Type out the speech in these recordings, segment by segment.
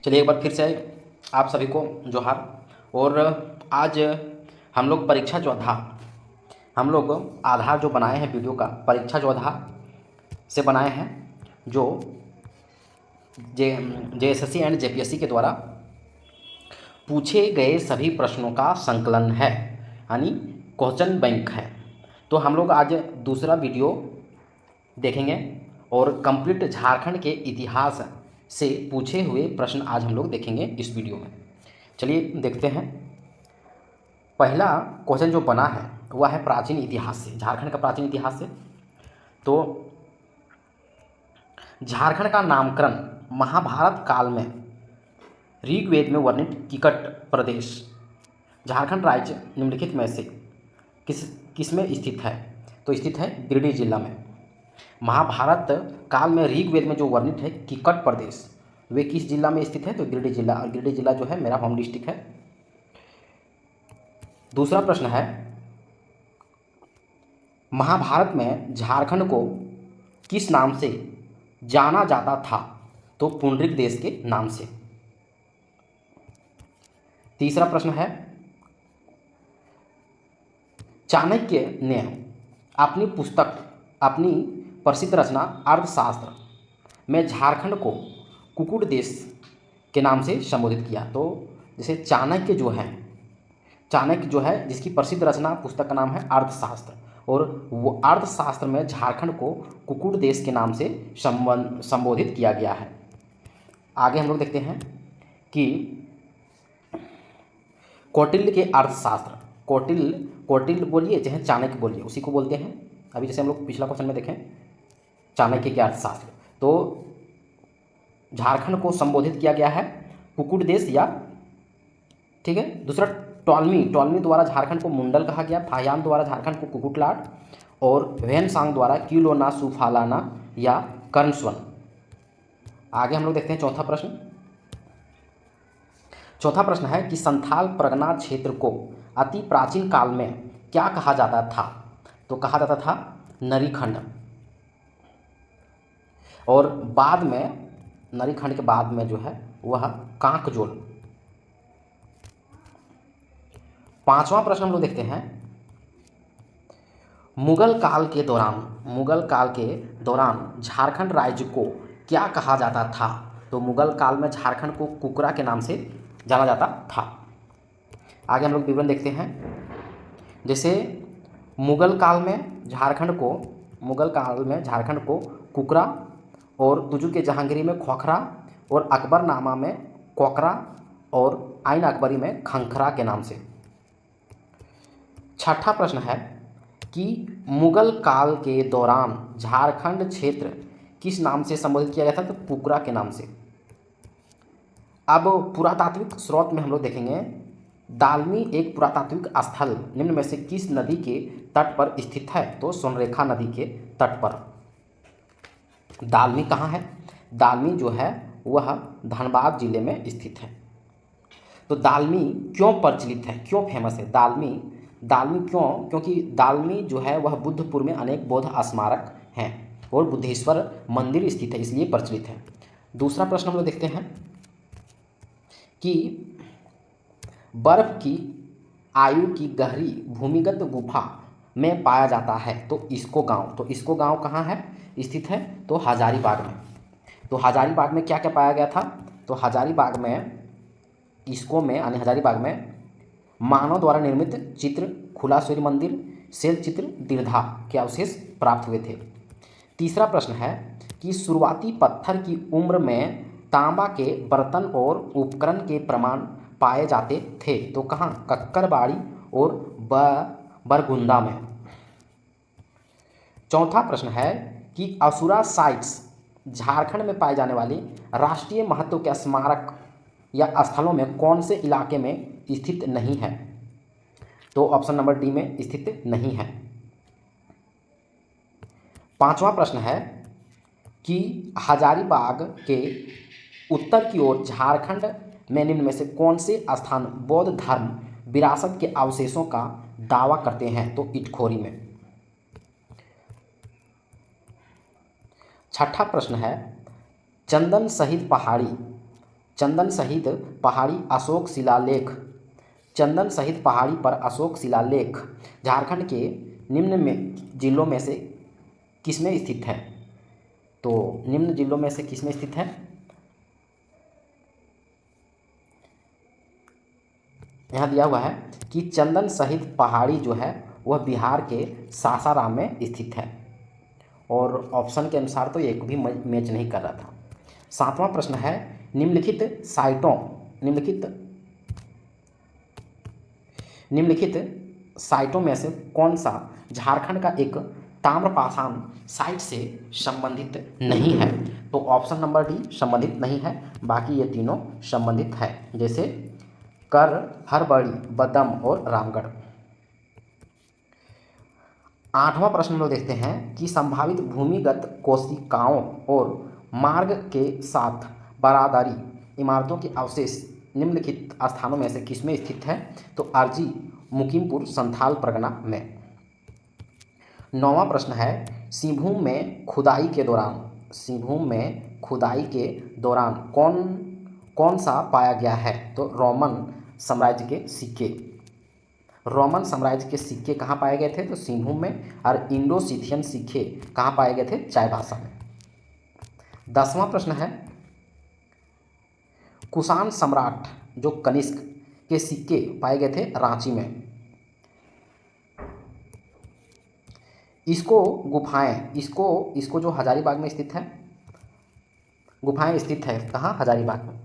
चलिए एक बार फिर से आप सभी को जोहार। और आज हम लोग परीक्षा चौथा हम लोग आधार जो बनाए हैं वीडियो का परीक्षा चौथा से बनाए हैं, जो JSSC एंड JPSC के द्वारा पूछे गए सभी प्रश्नों का संकलन है, यानी क्वेश्चन बैंक है। तो हम लोग आज दूसरा वीडियो देखेंगे और कंप्लीट झारखंड के इतिहास से पूछे हुए प्रश्न आज हम लोग देखेंगे इस वीडियो में। चलिए देखते हैं। पहला क्वेश्चन जो बना है वह है प्राचीन इतिहास से, झारखंड का प्राचीन इतिहास से। तो झारखंड का नामकरण महाभारत काल में ऋग्वेद में वर्णित किकट प्रदेश झारखंड राज्य निम्नलिखित में से किस में स्थित है? तो स्थित है गिरिडीह जिला में। महाभारत काल में ऋग्वेद में जो वर्णित है किकट प्रदेश वे किस जिला में स्थित है? तो गिरिडीह जिला। और गिरिडीह जिला जो है मेरा होम डिस्ट्रिक्ट है। दूसरा प्रश्न है, महाभारत में झारखंड को किस नाम से जाना जाता था? तो पुंडरिक देश के नाम से। तीसरा प्रश्न है, चाणक्य ने अपनी प्रसिद्ध रचना अर्थशास्त्र में झारखंड को कुकुट देश के नाम से संबोधित किया। तो जैसे चाणक्य जो है जिसकी प्रसिद्ध रचना पुस्तक का नाम है अर्थशास्त्र, और वो अर्थशास्त्र में झारखंड को कुकुट देश के नाम से संबोधित किया गया है। आगे हम लोग देखते हैं कि कौटिल्य के अर्थशास्त्र, कौटिल्य बोलिए चाहे चाणक्य बोलिए, उसी को बोलते हैं। अभी जैसे हम लोग पिछला क्वेश्चन में देखें चाणक्य के अर्थशास्त्र, तो झारखंड को संबोधित किया गया है कुकुट देश या, ठीक है। दूसरा टॉलमी द्वारा झारखंड को मुंडल कहा गया, फाहियान द्वारा झारखंड को कुकुटलाट, और वेनसांग द्वारा किलोना सुफालाना या कर्णस्वन। आगे हम लोग देखते हैं चौथा प्रश्न है कि संथाल परगना क्षेत्र को अति प्राचीन काल में क्या कहा जाता था? तो कहा जाता था नरीखंड, और बाद में नरीखंड के बाद में जो है वह कांकजोल। पांचवा प्रश्न हम लोग देखते हैं, मुगल काल के दौरान झारखंड राज्य को क्या कहा जाता था? तो मुगल काल में झारखंड को कुकरा के नाम से जाना जाता था। आगे हम लोग विवरण देखते हैं। जैसे मुगल काल में झारखंड को कुकरा, और तुजु के जहांगीरी में खोखरा, और अकबरनामा में कोकरा, और आइन अकबरी में खंखरा के नाम से। छठा प्रश्न है कि मुगल काल के दौरान झारखंड क्षेत्र किस नाम से संबोधित किया गया था? तो कुकरा के नाम से। अब पुरातात्विक स्रोत में हम लोग देखेंगे, दालमी एक पुरातात्विक स्थल निम्न में से किस नदी के तट पर स्थित है? तो सोनरेखा नदी के तट पर। दालमी कहाँ है? दालमी जो है वह धनबाद जिले में स्थित है। तो दालमी क्यों प्रचलित है, क्यों फेमस है? दालमी क्यों? क्योंकि दालमी जो है वह बुद्धपुर में अनेक बौद्ध स्मारक हैं और बुद्धेश्वर मंदिर स्थित है, इसलिए प्रचलित है। दूसरा प्रश्न हम लोग देखते हैं कि बर्फ की आयु की गहरी भूमिगत गुफा में पाया जाता है तो इसको गांव कहाँ है स्थित है? तो हजारीबाग में। तो हजारीबाग में क्या क्या पाया गया था? तो हजारीबाग में मानव द्वारा निर्मित चित्र, खुला सूर्य मंदिर, शैल चित्र, दीर्घा के अवशेष प्राप्त हुए थे। तीसरा प्रश्न है कि शुरुआती पत्थर की उम्र में तांबा के बर्तन और उपकरण के प्रमाण पाए जाते थे तो कहाँ? कक्करबाड़ी और बरगुंदा में। चौथा प्रश्न है कि असुरा साइट्स झारखंड में पाए जाने वाले राष्ट्रीय महत्व के स्मारक या स्थलों में कौन से इलाके में स्थित नहीं है? तो ऑप्शन नंबर डी में स्थित नहीं है। पांचवा प्रश्न है कि हजारीबाग के उत्तर की ओर झारखंड में निम्न में से कौन से स्थान बौद्ध धर्म विरासत के अवशेषों का दावा करते हैं? तो इटखोरी में। छठा प्रश्न है, चंदन सहित पहाड़ी चंदन सहित पहाड़ी अशोक शिलालेख, चंदन सहित पहाड़ी पर अशोक शिलालेख झारखंड के निम्न में जिलों में से किसमें स्थित है? तो निम्न जिलों में से किसमें स्थित है? यहाँ दिया हुआ है कि चंदन सहित पहाड़ी जो है वह बिहार के सासाराम में स्थित है, और ऑप्शन के अनुसार तो एक भी मैच नहीं कर रहा था। 7वां प्रश्न है, निम्नलिखित साइटों में से कौन सा झारखंड का एक ताम्रपाषाण साइट से संबंधित नहीं है? तो ऑप्शन नंबर डी संबंधित नहीं है, बाकी ये तीनों संबंधित है, जैसे कर, हरबड़ी, बदम और रामगढ़। 8वां प्रश्न हम लोग देखते हैं कि संभावित भूमिगत कोशिकाओं और मार्ग के साथ बारादरी इमारतों के अवशेष निम्नलिखित स्थानों में से किसमें स्थित है? तो अर्जी, मुकीमपुर, संथाल परगना में। 9वां प्रश्न है, सिंहभूम में खुदाई के दौरान कौन सा पाया गया है? तो रोमन साम्राज्य के सिक्के कहाँ पाए गए थे? तो सिंहभूम में। और इंडो सिथियन सिक्के कहाँ पाए गए थे? चाय भाषा में। 10वां प्रश्न है, कुषाण सम्राट जो कनिष्क के सिक्के पाए गए थे रांची में। इसको जो हजारीबाग में स्थित है, गुफाएं स्थित है कहाँ? हजारीबाग में।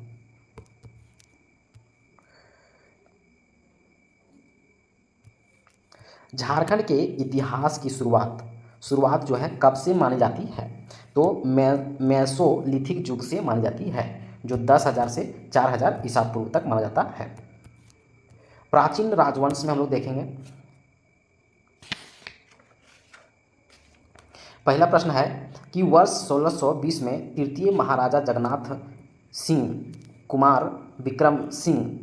झारखंड के इतिहास की शुरुआत जो है कब से मानी जाती है? तो मेसोलिथिक युग से मानी जाती है, जो 10,000 से 4,000 ईसा पूर्व तक माना जाता है। प्राचीन राजवंश में हम लोग देखेंगे। पहला प्रश्न है कि वर्ष 1620 में तृतीय महाराजा जगन्नाथ सिंह कुमार विक्रम सिंह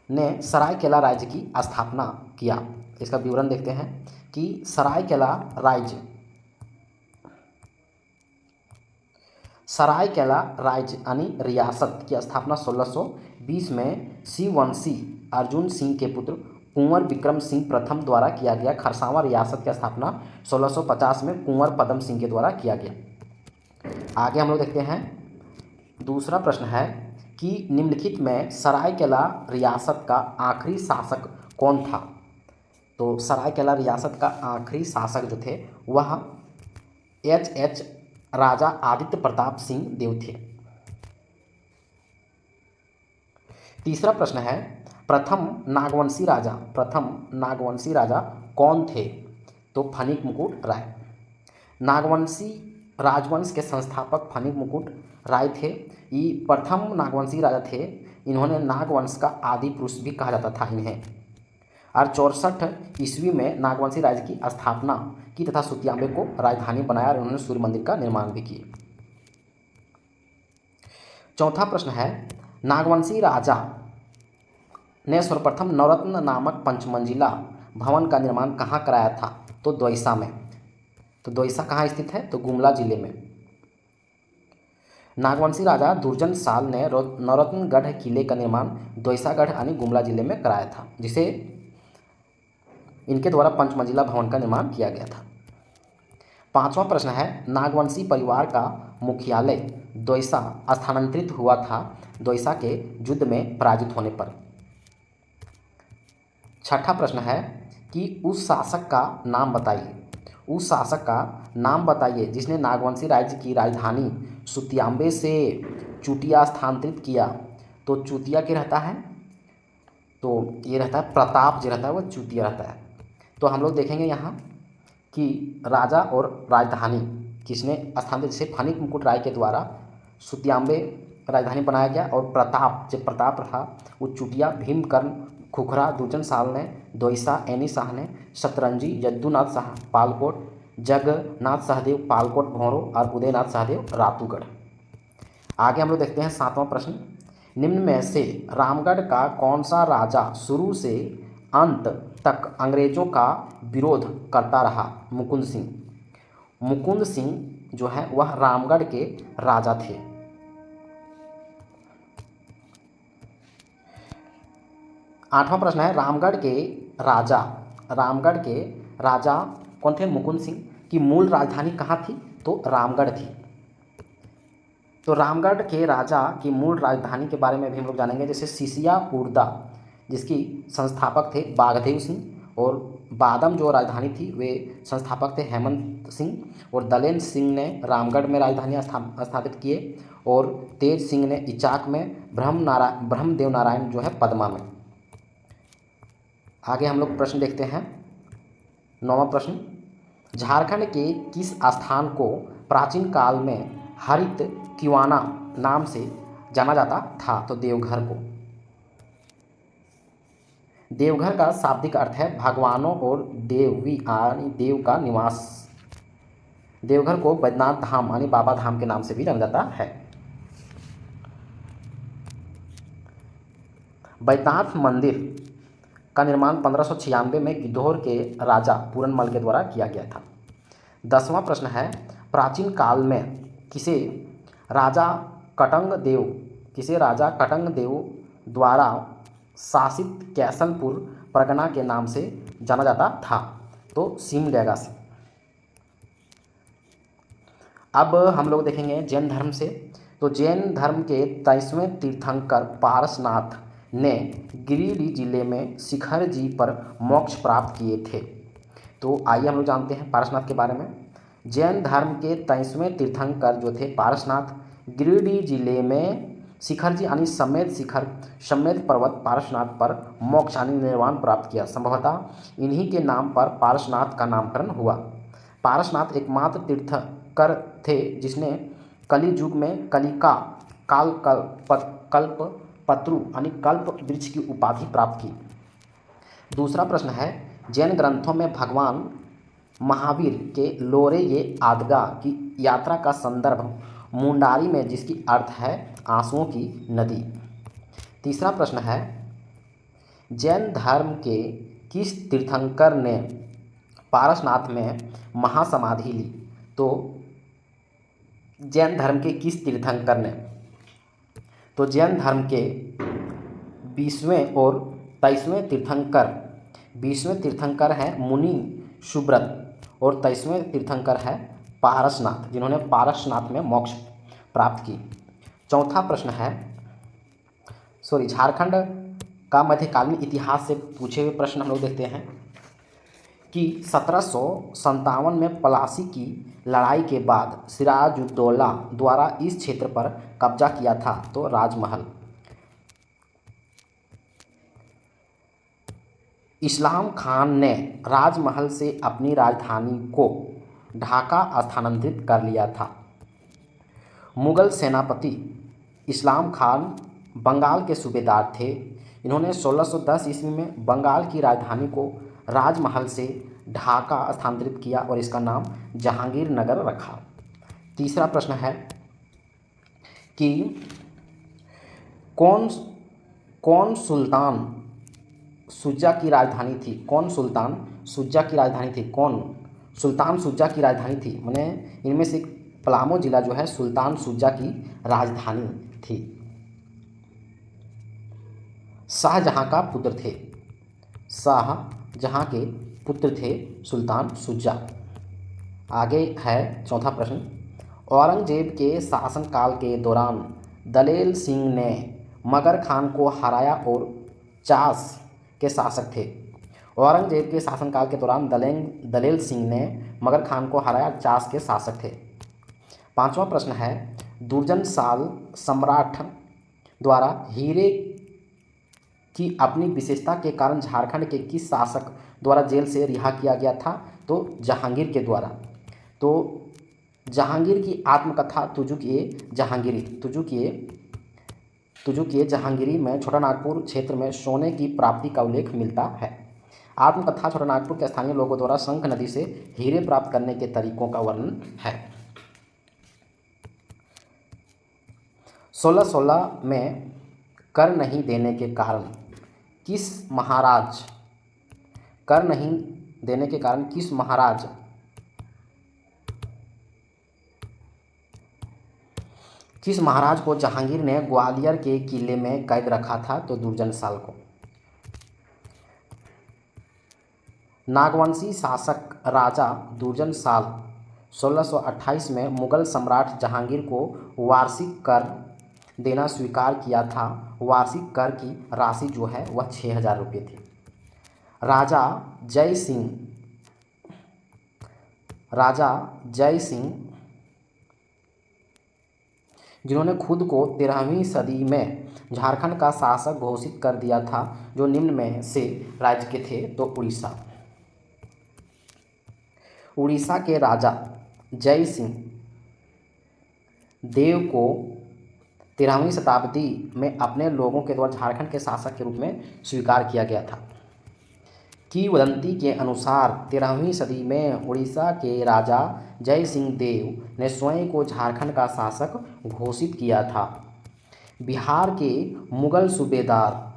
ने सरायकेला राज्य की स्थापना किया। इसका विवरण देखते हैं कि सरायकेला राज्य यानी रियासत की स्थापना 1620 में शिववंशी अर्जुन सिंह के पुत्र कुंवर विक्रम सिंह प्रथम द्वारा किया गया। खरसावां रियासत की स्थापना 1650 में कुंवर पदम सिंह के द्वारा किया गया। आगे हम लोग देखते हैं। दूसरा प्रश्न है कि निम्नलिखित में सरायकेला रियासत का आखिरी शासक कौन था? तो सरायकेला रियासत का आखिरी शासक जो थे वह एच राजा आदित्य प्रताप सिंह देव थे। तीसरा प्रश्न है, प्रथम नागवंशी राजा कौन थे? तो फणिक मुकुट राय। नागवंशी राजवंश के संस्थापक फणिक मुकुट राय थे। ये प्रथम नागवंशी राजा थे। इन्होंने नागवंश का आदि पुरुष भी कहा जाता था इन्हें। और 64 ईस्वी में नागवंशी राज्य की स्थापना की तथा सुतियांबे को राजधानी बनाया और उन्होंने सूर्य मंदिर का निर्माण भी किया। चौथा प्रश्न है, नागवंशी राजा ने सर्वप्रथम नवरत्न नामक पंचमंजिला भवन का निर्माण कहाँ कराया था? तो द्वैसा में। तो द्वैसा कहाँ स्थित है? तो गुमला जिले में। नागवंशी राजा दुर्जन साल ने नवरत्नगढ़ किले का निर्माण द्वैसागढ़ यानी गुमला जिले में कराया था, जिसे इनके द्वारा पंचमंजिला भवन का निर्माण किया गया था। 5वां प्रश्न है, नागवंशी परिवार का मुख्यालय द्वैसा स्थानांतरित हुआ था द्वैसा के युद्ध में पराजित होने पर। 6ठा प्रश्न है कि उस शासक का नाम बताइए जिसने नागवंशी राज्य की राजधानी सुतियांबे से चुटिया स्थानांतरित किया। तो चुटिया क्या रहता है? तो ये रहता है प्रताप, जो रहता है वो चुटिया रहता है। तो हम लोग देखेंगे यहाँ कि राजा और राजधानी किसने स्थानांतरित, जैसे फणिक मुकुट राय के द्वारा सुतियांबे राजधानी बनाया गया, और प्रताप रहा वो चुटिया, भीमकर्ण, खुखरा, दुर्जन साल ने, द्वैसा, एनी शाह ने, शतरंजी, यदुनाथ शाह पालकोट, जगन्नाथ सहदेव पालकोट भौरों और उदयनाथ सहदेव रातूगढ़। आगे हम लोग देखते हैं 7वां प्रश्न, निम्न में से रामगढ़ का कौन सा राजा शुरू से अंत तक अंग्रेजों का विरोध करता रहा? मुकुंद सिंह जो है वह रामगढ़ के राजा थे। 8वां प्रश्न है, रामगढ़ के राजा कौन थे? मुकुंद सिंह। की मूल राजधानी कहाँ थी? तो रामगढ़ थी। तो रामगढ़ के राजा की मूल राजधानी के बारे में भी हम लोग जानेंगे, जैसे सिसिया उड़दा, जिसकी संस्थापक थे बाघदेव सिंह, और बादम जो राजधानी थी वे संस्थापक थे हेमंत सिंह, और दलेन सिंह ने रामगढ़ में राजधानी स्थापित किए, और तेज सिंह ने इचाक में, ब्रह्मदेव नारायण जो है पदमा में। आगे हम लोग प्रश्न देखते हैं। 9वां प्रश्न, झारखंड के किस स्थान को प्राचीन काल में हरित किवाना नाम से जाना जाता था? तो देवघर को। देवघर का शाब्दिक अर्थ है भगवानों और देवी यानी देव का निवास। देवघर को बैद्यनाथ धाम यानी बाबा धाम के नाम से भी जाना जाता है। बैद्यनाथ मंदिर का निर्माण 1596 में गिद्धौर के राजा पूरनमल के द्वारा किया गया था। 10वां प्रश्न है, प्राचीन काल में किसे राजा कटंग देव द्वारा शासित कैसलपुर परगना के नाम से जाना जाता था? तो सिमडेगा से। अब हम लोग देखेंगे जैन धर्म से। तो जैन धर्म के 23वें तीर्थंकर पारसनाथ ने गिरिडीह जिले में शिखर जी पर मोक्ष प्राप्त किए थे। तो आइए हम लोग जानते हैं पारसनाथ के बारे में। जैन धर्म के 23वें तीर्थंकर जो थे पारसनाथ, गिरिडीह जिले में शिखर जी यानी सम्मेद पर्वत पारसनाथ पर मोक्ष यानी निर्वाण प्राप्त किया। संभवतः इन्हीं के नाम पर पारसनाथ का नामकरण हुआ। पारसनाथ एकमात्र तीर्थंकर थे जिसने कलि युग में कलिका कल्पतरु यानी कल्प वृक्ष की उपाधि प्राप्त की। दूसरा प्रश्न है, जैन ग्रंथों में भगवान महावीर के लोरे ये आदगा की यात्रा का संदर्भ मुंडारी में, जिसकी अर्थ है आंसुओं की नदी। तीसरा प्रश्न है, जैन धर्म के किस तीर्थंकर ने पारसनाथ में महासमाधि ली? तो जैन धर्म के किस तीर्थंकर ने? तो जैन धर्म के 20वें और 23वें तीर्थंकर, 20वें तीर्थंकर हैं मुनि सुब्रत, और 23वें तीर्थंकर है पारसनाथ, जिन्होंने पारसनाथ में मोक्ष प्राप्त की। चौथा प्रश्न है, झारखंड का मध्यकालीन इतिहास से पूछे हुए प्रश्न हम लोग देखते हैं कि 1757 में पलासी की लड़ाई के बाद सिराजुद्दौला द्वारा इस क्षेत्र पर कब्जा किया था? तो राजमहल। इस्लाम खान ने राजमहल से अपनी राजधानी को ढाका स्थानांतरित कर लिया था। मुगल सेनापति इस्लाम खान बंगाल के सूबेदार थे। इन्होंने 1610 ईस्वी में बंगाल की राजधानी को राजमहल से ढाका स्थानांतरित किया और इसका नाम जहांगीर नगर रखा। तीसरा प्रश्न है कि कौन सुल्तान शुजा की राजधानी थी? कौन सुल्तान शुजा की राजधानी थी? कौन सुल्तान शुजा की राजधानी थी? माने इनमें से पलामू जिला जो है सुल्तान शुजा की राजधानी थी। शाहजहां का पुत्र थे, शाहजहां के पुत्र थे सुल्तान शुजा। आगे है चौथा प्रश्न, औरंगजेब के शासनकाल के दौरान दलेल सिंह ने मगर खान को हराया और चास के शासक थे। औरंगजेब के शासनकाल के दौरान दलेल सिंह ने मगर खान को हराया, चास के शासक थे। पांचवा प्रश्न है, दुर्जन साल सम्राट द्वारा हीरे की अपनी विशेषता के कारण झारखंड के किस शासक द्वारा जेल से रिहा किया गया था? तो जहांगीर के द्वारा। तो जहांगीर की आत्मकथा तुजुकिए जहांगीरी में छोटानागपुर क्षेत्र में सोने की प्राप्ति का उल्लेख मिलता है। आत्मकथा छोटानागपुर के स्थानीय लोगों द्वारा शंख नदी से हीरे प्राप्त करने के तरीकों का वर्णन है। 1616 में कर नहीं देने के कारण किस महाराज को जहांगीर ने ग्वालियर के किले में कैद रखा था? तो दुर्जन साल को। नागवंशी शासक राजा दुर्जन साल 1628 में मुगल सम्राट जहांगीर को वार्षिक कर देना स्वीकार किया था। वार्षिक कर की राशि जो है वह 6,000 रुपये थी। राजा जय सिंह जिन्होंने खुद को 13वीं सदी में झारखंड का शासक घोषित कर दिया था, जो निम्न में से राज्य के थे। तो उड़ीसा के राजा जय सिंह देव को 13वीं शताब्दी में अपने लोगों के द्वारा झारखंड के शासक के रूप में स्वीकार किया गया था। किंवदंती के अनुसार 13वीं सदी में उड़ीसा के राजा जय सिंह देव ने स्वयं को झारखंड का शासक घोषित किया था। बिहार के मुगल सूबेदार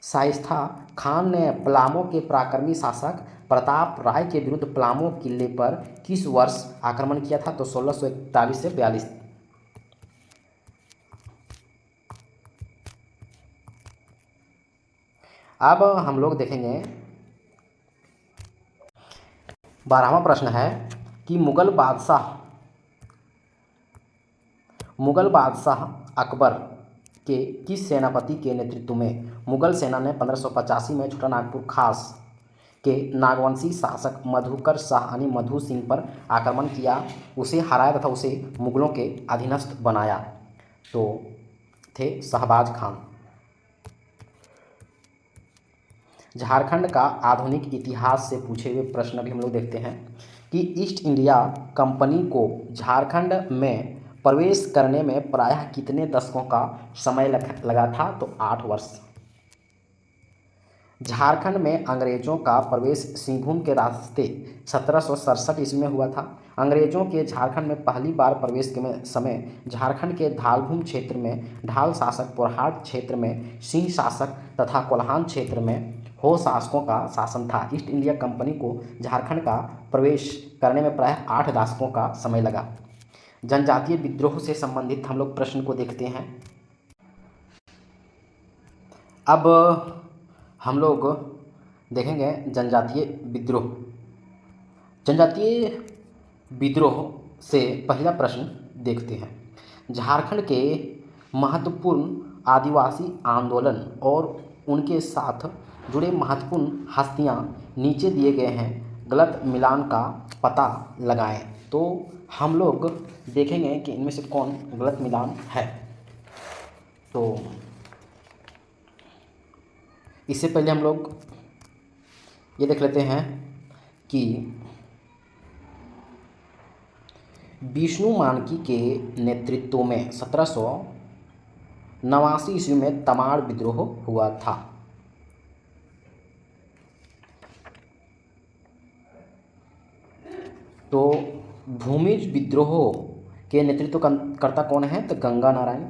शाइस्ता खान ने पलामू के पराक्रमी शासक प्रताप राय के विरुद्ध पलामू किले पर किस वर्ष आक्रमण किया था? तो 1641 से 42। अब हम लोग देखेंगे 12वां प्रश्न है कि मुगल बादशाह अकबर के किस सेनापति के नेतृत्व में मुगल सेना ने 1585 में छोटानागपुर खास के नागवंशी शासक मधुकर शाह यानी मधु सिंह पर आक्रमण किया, उसे हराया तथा उसे मुगलों के अधीनस्थ बनाया? तो थे शहबाज खान। झारखंड का आधुनिक इतिहास से पूछे हुए प्रश्न भी हम लोग देखते हैं कि ईस्ट इंडिया कंपनी को झारखंड में प्रवेश करने में प्रायः कितने दशकों का समय लगा था? तो 8 वर्ष। झारखंड में अंग्रेजों का प्रवेश सिंहभूम के रास्ते 1767 ईस्वी में हुआ था। अंग्रेजों के झारखंड में पहली बार प्रवेश के समय झारखंड के धालभूम क्षेत्र में ढाल शासक, पोरहाट क्षेत्र में सिंह शासक तथा कोल्हान क्षेत्र में हो शासकों का शासन था। ईस्ट इंडिया कंपनी को झारखंड का प्रवेश करने में प्रायः 8 दशकों का समय लगा। जनजातीय विद्रोह से संबंधित हम लोग प्रश्न को देखते हैं। अब हम लोग देखेंगे जनजातीय विद्रोह से पहला प्रश्न देखते हैं। झारखंड के महत्वपूर्ण आदिवासी आंदोलन और उनके साथ जुड़े महत्वपूर्ण हस्तियां नीचे दिए गए हैं, गलत मिलान का पता लगाएं। तो हम लोग देखेंगे कि इनमें से कौन गलत मिलान है। तो इससे पहले हम लोग ये देख लेते हैं कि विष्णु मानकी के नेतृत्व में 1789 ईस्वी में तमाड़ विद्रोह हुआ था। तो भूमिज विद्रोह के नेतृत्व करता कौन है? तो गंगा नारायण।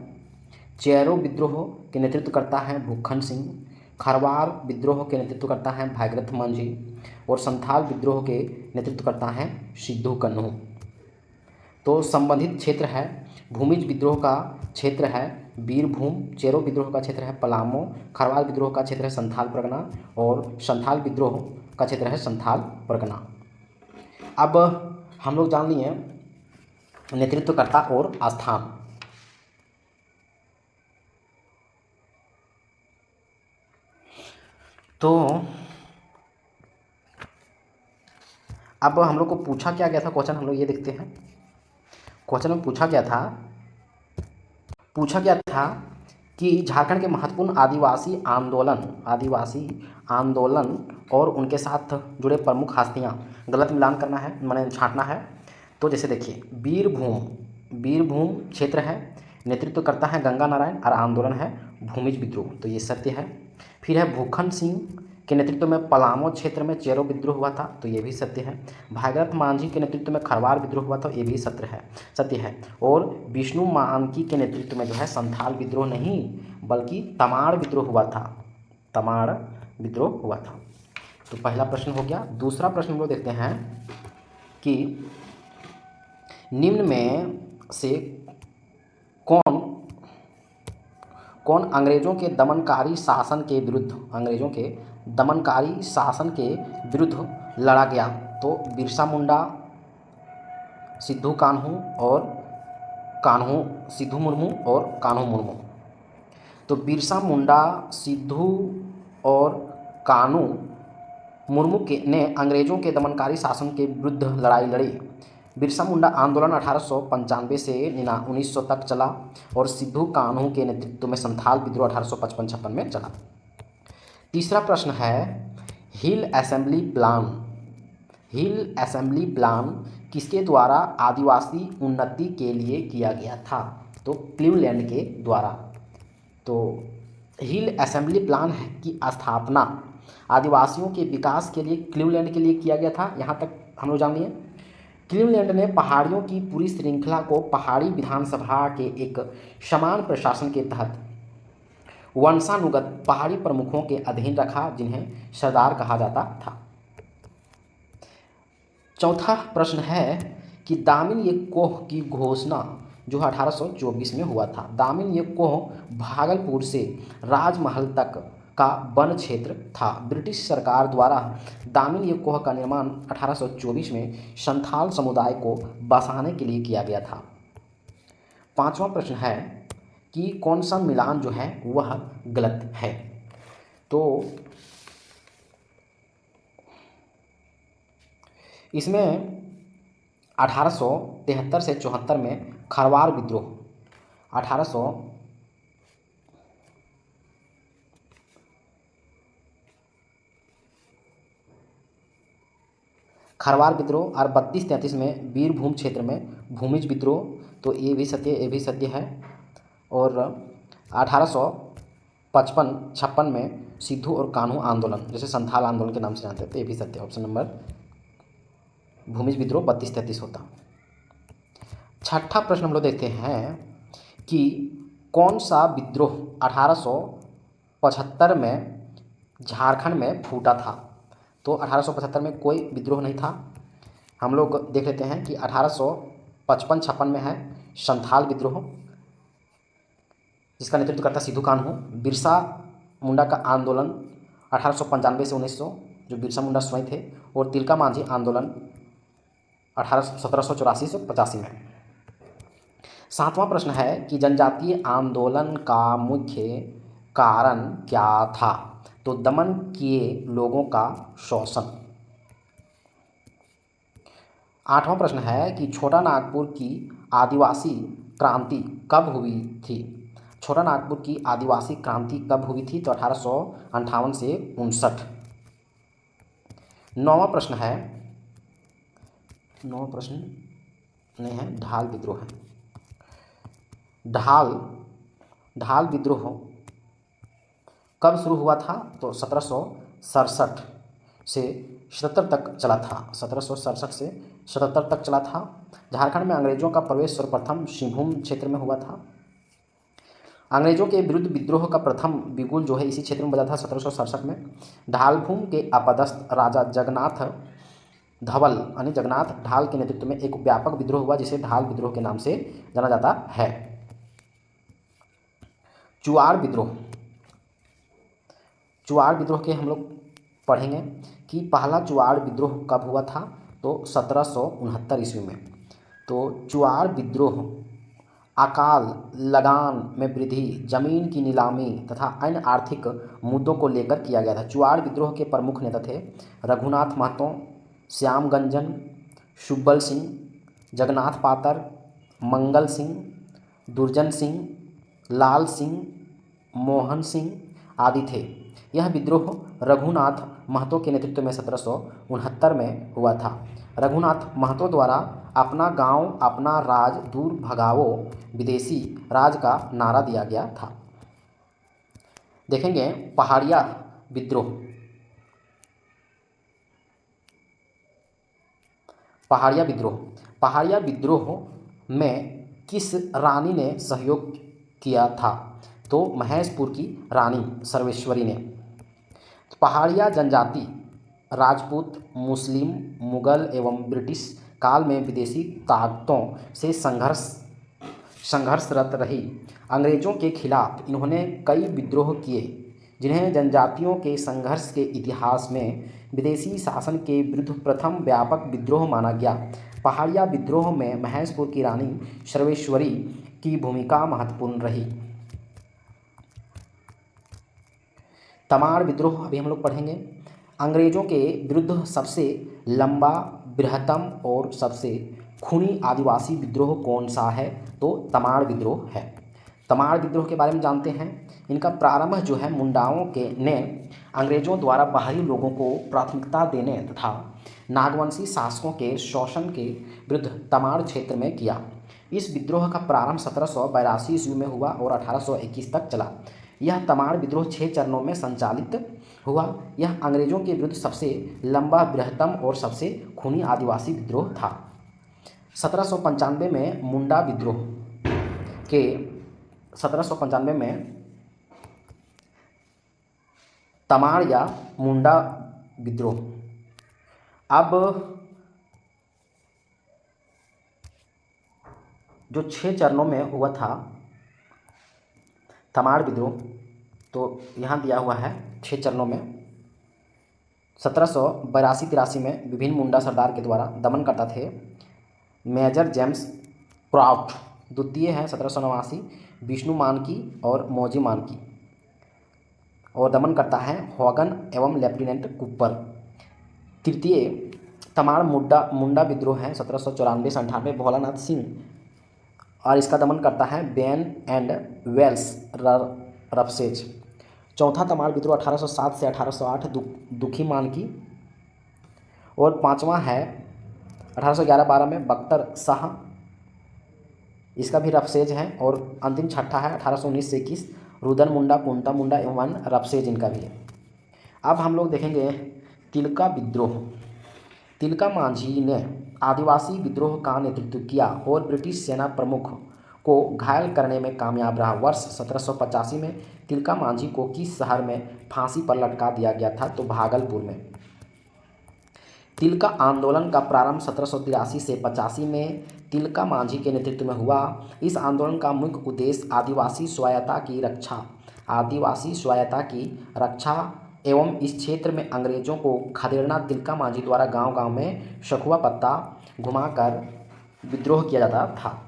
चेरो विद्रोह के नेतृत्व करता है भूखन सिंह। खरवार विद्रोह के नेतृत्व करता है भागीरथ मांझी। और संथाल विद्रोह के नेतृत्व करता है सिद्धू कन्हू। तो संबंधित क्षेत्र है, भूमिज विद्रोह का क्षेत्र है बीरभूम, चेरो विद्रोह का क्षेत्र है पलामू, खरवार विद्रोह का क्षेत्र है संथाल परगना और संथाल विद्रोह का क्षेत्र है संथाल परगना। अब हम लोग जान लिए नेतृत्वकर्ता और स्थान। तो अब हम लोग को पूछा क्या गया था क्वेश्चन, हम लोग ये देखते हैं। क्वेश्चन में पूछा गया था कि झारखंड के महत्वपूर्ण आदिवासी आंदोलन और उनके साथ जुड़े प्रमुख हस्तियां, गलत मिलान करना है, माने छांटना है। तो जैसे देखिए बीरभूम क्षेत्र है, नेतृत्व करता है गंगा नारायण और आंदोलन है भूमिज विद्रोह, तो ये सत्य है। फिर है भूखन सिंह के नेतृत्व में पलामू क्षेत्र में चेरो विद्रोह हुआ था, तो ये भी सत्य है। भागीरथ मांझी के नेतृत्व में खरवार विद्रोह हुआ था, ये भी सत्य है। और विष्णु मानकी के नेतृत्व में जो है संथाल विद्रोह नहीं बल्कि तमाड़ विद्रोह हुआ था। तो पहला प्रश्न हो गया। दूसरा प्रश्न हम लोग देखते हैं कि निम्न में से कौन अंग्रेजों के दमनकारी शासन के विरुद्ध, अंग्रेजों के दमनकारी शासन के विरुद्ध लड़ा गया? तो बिरसा मुंडा, सिद्धू कान्हू और कान्हू सिद्धू मुर्मू और कान्हू मुर्मू। तो बिरसा मुंडा, सिद्धू और कान्हू मुर्मू के ने अंग्रेजों के दमनकारी शासन के विरुद्ध लड़ाई लड़ी। बिरसा मुंडा आंदोलन 1895 से 1900 तक चला और सिद्धू कान्हू के नेतृत्व में संथाल विद्रोह 1855-56 में चला। तीसरा प्रश्न है, हिल असेंबली प्लान, हिल असेंबली प्लान किसके द्वारा आदिवासी उन्नति के लिए किया गया था? तो क्लीवलैंड के द्वारा। तो हिल असेंबली प्लान की स्थापना आदिवासियों के विकास के लिए क्लीवलैंड के लिए किया गया था। यहाँ तक हम लोग जान लिए। क्लीवलैंड ने पहाड़ियों की पूरी श्रृंखला को पहाड़ी विधानसभा के एक समान प्रशासन के तहत वंशानुगत पहाड़ी प्रमुखों के अधीन रखा, जिन्हें सरदार कहा जाता था। चौथा प्रश्न है कि दामिन ये कोह की घोषणा जो 1824 में हुआ था। दामिन ये कोह भागलपुर से राजमहल तक का वन क्षेत्र था। ब्रिटिश सरकार द्वारा दामिन ये कोह का निर्माण 1824 में संथाल समुदाय को बसाने के लिए किया गया था। पांचवा प्रश्न है कि कौन सा मिलान जो है वह गलत है? तो इसमें 1873 से 74 में खरवार विद्रोह, 1800 खरवार विद्रोह और 32-33 में बीरभूम क्षेत्र में भूमिज विद्रोह, तो ये भी सत्य है। और 1855-56 में सिद्धू और कान्हू आंदोलन, जैसे संथाल आंदोलन के नाम से जानते हैं, तो ये भी सत्य। ऑप्शन नंबर भूमिज विद्रोह 32-33 होता। छठा प्रश्न हम लोग देखते हैं कि कौन सा विद्रोह 1875 में झारखंड में फूटा था? तो 1875 में कोई विद्रोह नहीं था। हम लोग देख लेते हैं कि 1855-56 में है संथाल विद्रोह, जिसका नेतृत्व करता सिद्धू कान्हू। बिरसा मुंडा का आंदोलन 1895 से 1900, जो बिरसा मुंडा स्वयं थे। और तिलका मांझी आंदोलन 1784 से 85 में। सातवां प्रश्न है कि जनजातीय आंदोलन का मुख्य कारण क्या था? तो दमन किए लोगों का शोषण। आठवां प्रश्न है कि छोटा नागपुर की आदिवासी क्रांति कब हुई थी? छोटा नागपुर की आदिवासी क्रांति कब हुई थी? तो 1858 से 59। नौवां प्रश्न नहीं है, ढाल विद्रोह है। ढाल विद्रोह कब शुरू हुआ था? तो 1767 से 77 तक चला था। 1767 से 77 तक चला था। झारखंड में अंग्रेजों का प्रवेश सर्वप्रथम सिंहभूम क्षेत्र में हुआ था। अंग्रेजों के विरुद्ध विद्रोह का प्रथम बिगुल जो है इसी क्षेत्र में बजा था 1767 में। ढालभूम के अपदस्थ राजा जगन्नाथ धवल यानी जगन्नाथ ढाल के नेतृत्व में एक व्यापक विद्रोह हुआ, जिसे ढाल विद्रोह के नाम से जाना जाता है। चुआड़ विद्रोह के हम लोग पढ़ेंगे कि पहला चुआड़ विद्रोह कब हुआ था? तो 1769 ईस्वी में। तो चुआड़ विद्रोह अकाल लगान में वृद्धि, जमीन की नीलामी तथा अन्य आर्थिक मुद्दों को लेकर किया गया था। चुआड़ विद्रोह के प्रमुख नेता थे रघुनाथ महतो, श्याम गंजन, सुब्बल सिंह, जगन्नाथ पातर, मंगल सिंह, दुर्जन सिंह, लाल सिंह, मोहन सिंह आदि थे। यह विद्रोह रघुनाथ महतो के नेतृत्व में 1769 में हुआ था। रघुनाथ महतो द्वारा अपना गांव अपना राज दूर भगाओ विदेशी राज का नारा दिया गया था। देखेंगे पहाड़िया विद्रोह। पहाड़िया विद्रोह में किस रानी ने सहयोग किया था? तो महेशपुर की रानी सर्वेश्वरी ने। पहाड़िया जनजाति राजपूत, मुस्लिम, मुगल एवं ब्रिटिश काल में विदेशी ताकतों से संघर्ष संघर्षरत रही। अंग्रेज़ों के खिलाफ इन्होंने कई विद्रोह किए, जिन्हें जनजातियों के संघर्ष के इतिहास में विदेशी शासन के विरुद्ध प्रथम व्यापक विद्रोह माना गया। पहाड़िया विद्रोह में महेशपुर की रानी सर्वेश्वरी की भूमिका महत्वपूर्ण रही। तमाड़ विद्रोह अभी हम लोग पढ़ेंगे। अंग्रेज़ों के विरुद्ध सबसे लंबा, बृहत्तम और सबसे खूनी आदिवासी विद्रोह कौन सा है? तो तमाड़ विद्रोह है। तमाड़ विद्रोह के बारे में जानते हैं। इनका प्रारंभ जो है मुंडाओं के ने अंग्रेज़ों द्वारा बाहरी लोगों को प्राथमिकता देने तथा नागवंशी शासकों के शोषण के विरुद्ध तमाड़ क्षेत्र में किया। इस विद्रोह का प्रारंभ 1782 ईस्वी में हुआ और 1821 तक चला। यह तमाड़ विद्रोह 6 चरणों में संचालित हुआ। यह अंग्रेज़ों के विरुद्ध सबसे लंबा, बृहत्तम और सबसे खूनी आदिवासी विद्रोह था। 1795 में मुंडा विद्रोह के 1795 में तमाड़ या मुंडा विद्रोह। अब जो 6 चरणों में हुआ था तमाड़ विद्रोह, तो यहाँ दिया हुआ है 6 चरणों में। 1782-83 में विभिन्न मुंडा सरदार के द्वारा दमन करता थे। मेजर जेम्स क्राफ्ट द्वितीय है 1789, विष्णु मानकी और मौजी मानकी, और दमन करता है हॉगन एवं लेफ्टिनेंट कुपर। तृतीय तमाड़ मुंडा विद्रोह है 1794 से 98, भोलानाथ सिंह, और इसका दमन करता है बेन एंड वेल्स रफसेज। चौथा तमाड़ विद्रोह 1807 से 1808, दुखी मानकी, और पांचवा है 1811-12 में बख्तर शाह, इसका भी रफसेज है। और अंतिम छठा है 1819 से 21, रुदन मुंडा, पुंटा मुंडा एवं रफसेज इनका भी है। अब हम लोग देखेंगे तिलका विद्रोह। तिलका मांझी ने आदिवासी विद्रोह का नेतृत्व किया और ब्रिटिश सेना प्रमुख को घायल करने में कामयाब रहा। वर्ष 1785 में तिलका मांझी को किस शहर में फांसी पर लटका दिया गया था? तो भागलपुर में। तिलका आंदोलन का प्रारंभ 1783 से 85 में तिलका मांझी के नेतृत्व में हुआ। इस आंदोलन का मुख्य उद्देश्य आदिवासी स्वायत्ता की रक्षा एवं इस क्षेत्र में अंग्रेजों को खदेड़ना। तिलका मांझी द्वारा गांव-गांव में सखुआ पत्ता घुमाकर विद्रोह किया जाता था।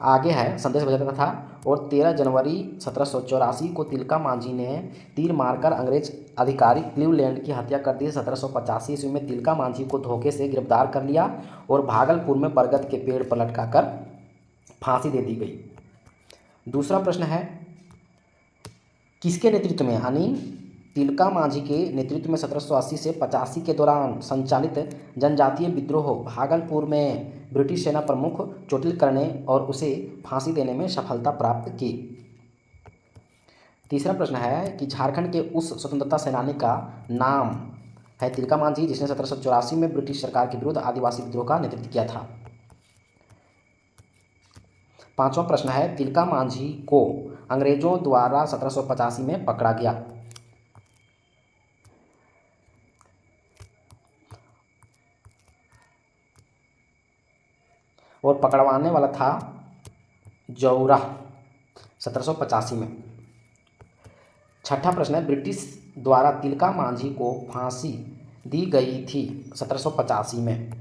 आगे है संदेश बजाता था। और 13 जनवरी 1784 को तिलका मांझी ने तीर मारकर अंग्रेज अधिकारी क्लीवलैंड की हत्या कर दी। 1785 ईस्वी में तिलका मांझी को धोखे से गिरफ्तार कर लिया और भागलपुर में बरगद के पेड़ पर लटकाकर फांसी दे दी गई। दूसरा प्रश्न है किसके नेतृत्व में, यानी तिलका मांझी के नेतृत्व में 1780 से 85 के दौरान संचालित जनजातीय विद्रोह भागलपुर में ब्रिटिश सेना प्रमुख चोटिल करने और उसे फांसी देने में सफलता प्राप्त की। तीसरा प्रश्न है कि झारखंड के उस स्वतंत्रता सेनानी का नाम है तिलका मांझी जिसने 1784 में ब्रिटिश सरकार के विरुद्ध आदिवासी विद्रोह का नेतृत्व किया था। पांचवा प्रश्न है तिलका मांझी को अंग्रेजों द्वारा 1785 में पकड़ा गया। और पकड़वाने वाला था जौरा 1785 में। छठा प्रश्न है ब्रिटिश द्वारा तिलका मांझी को फांसी दी गई थी 1785 में।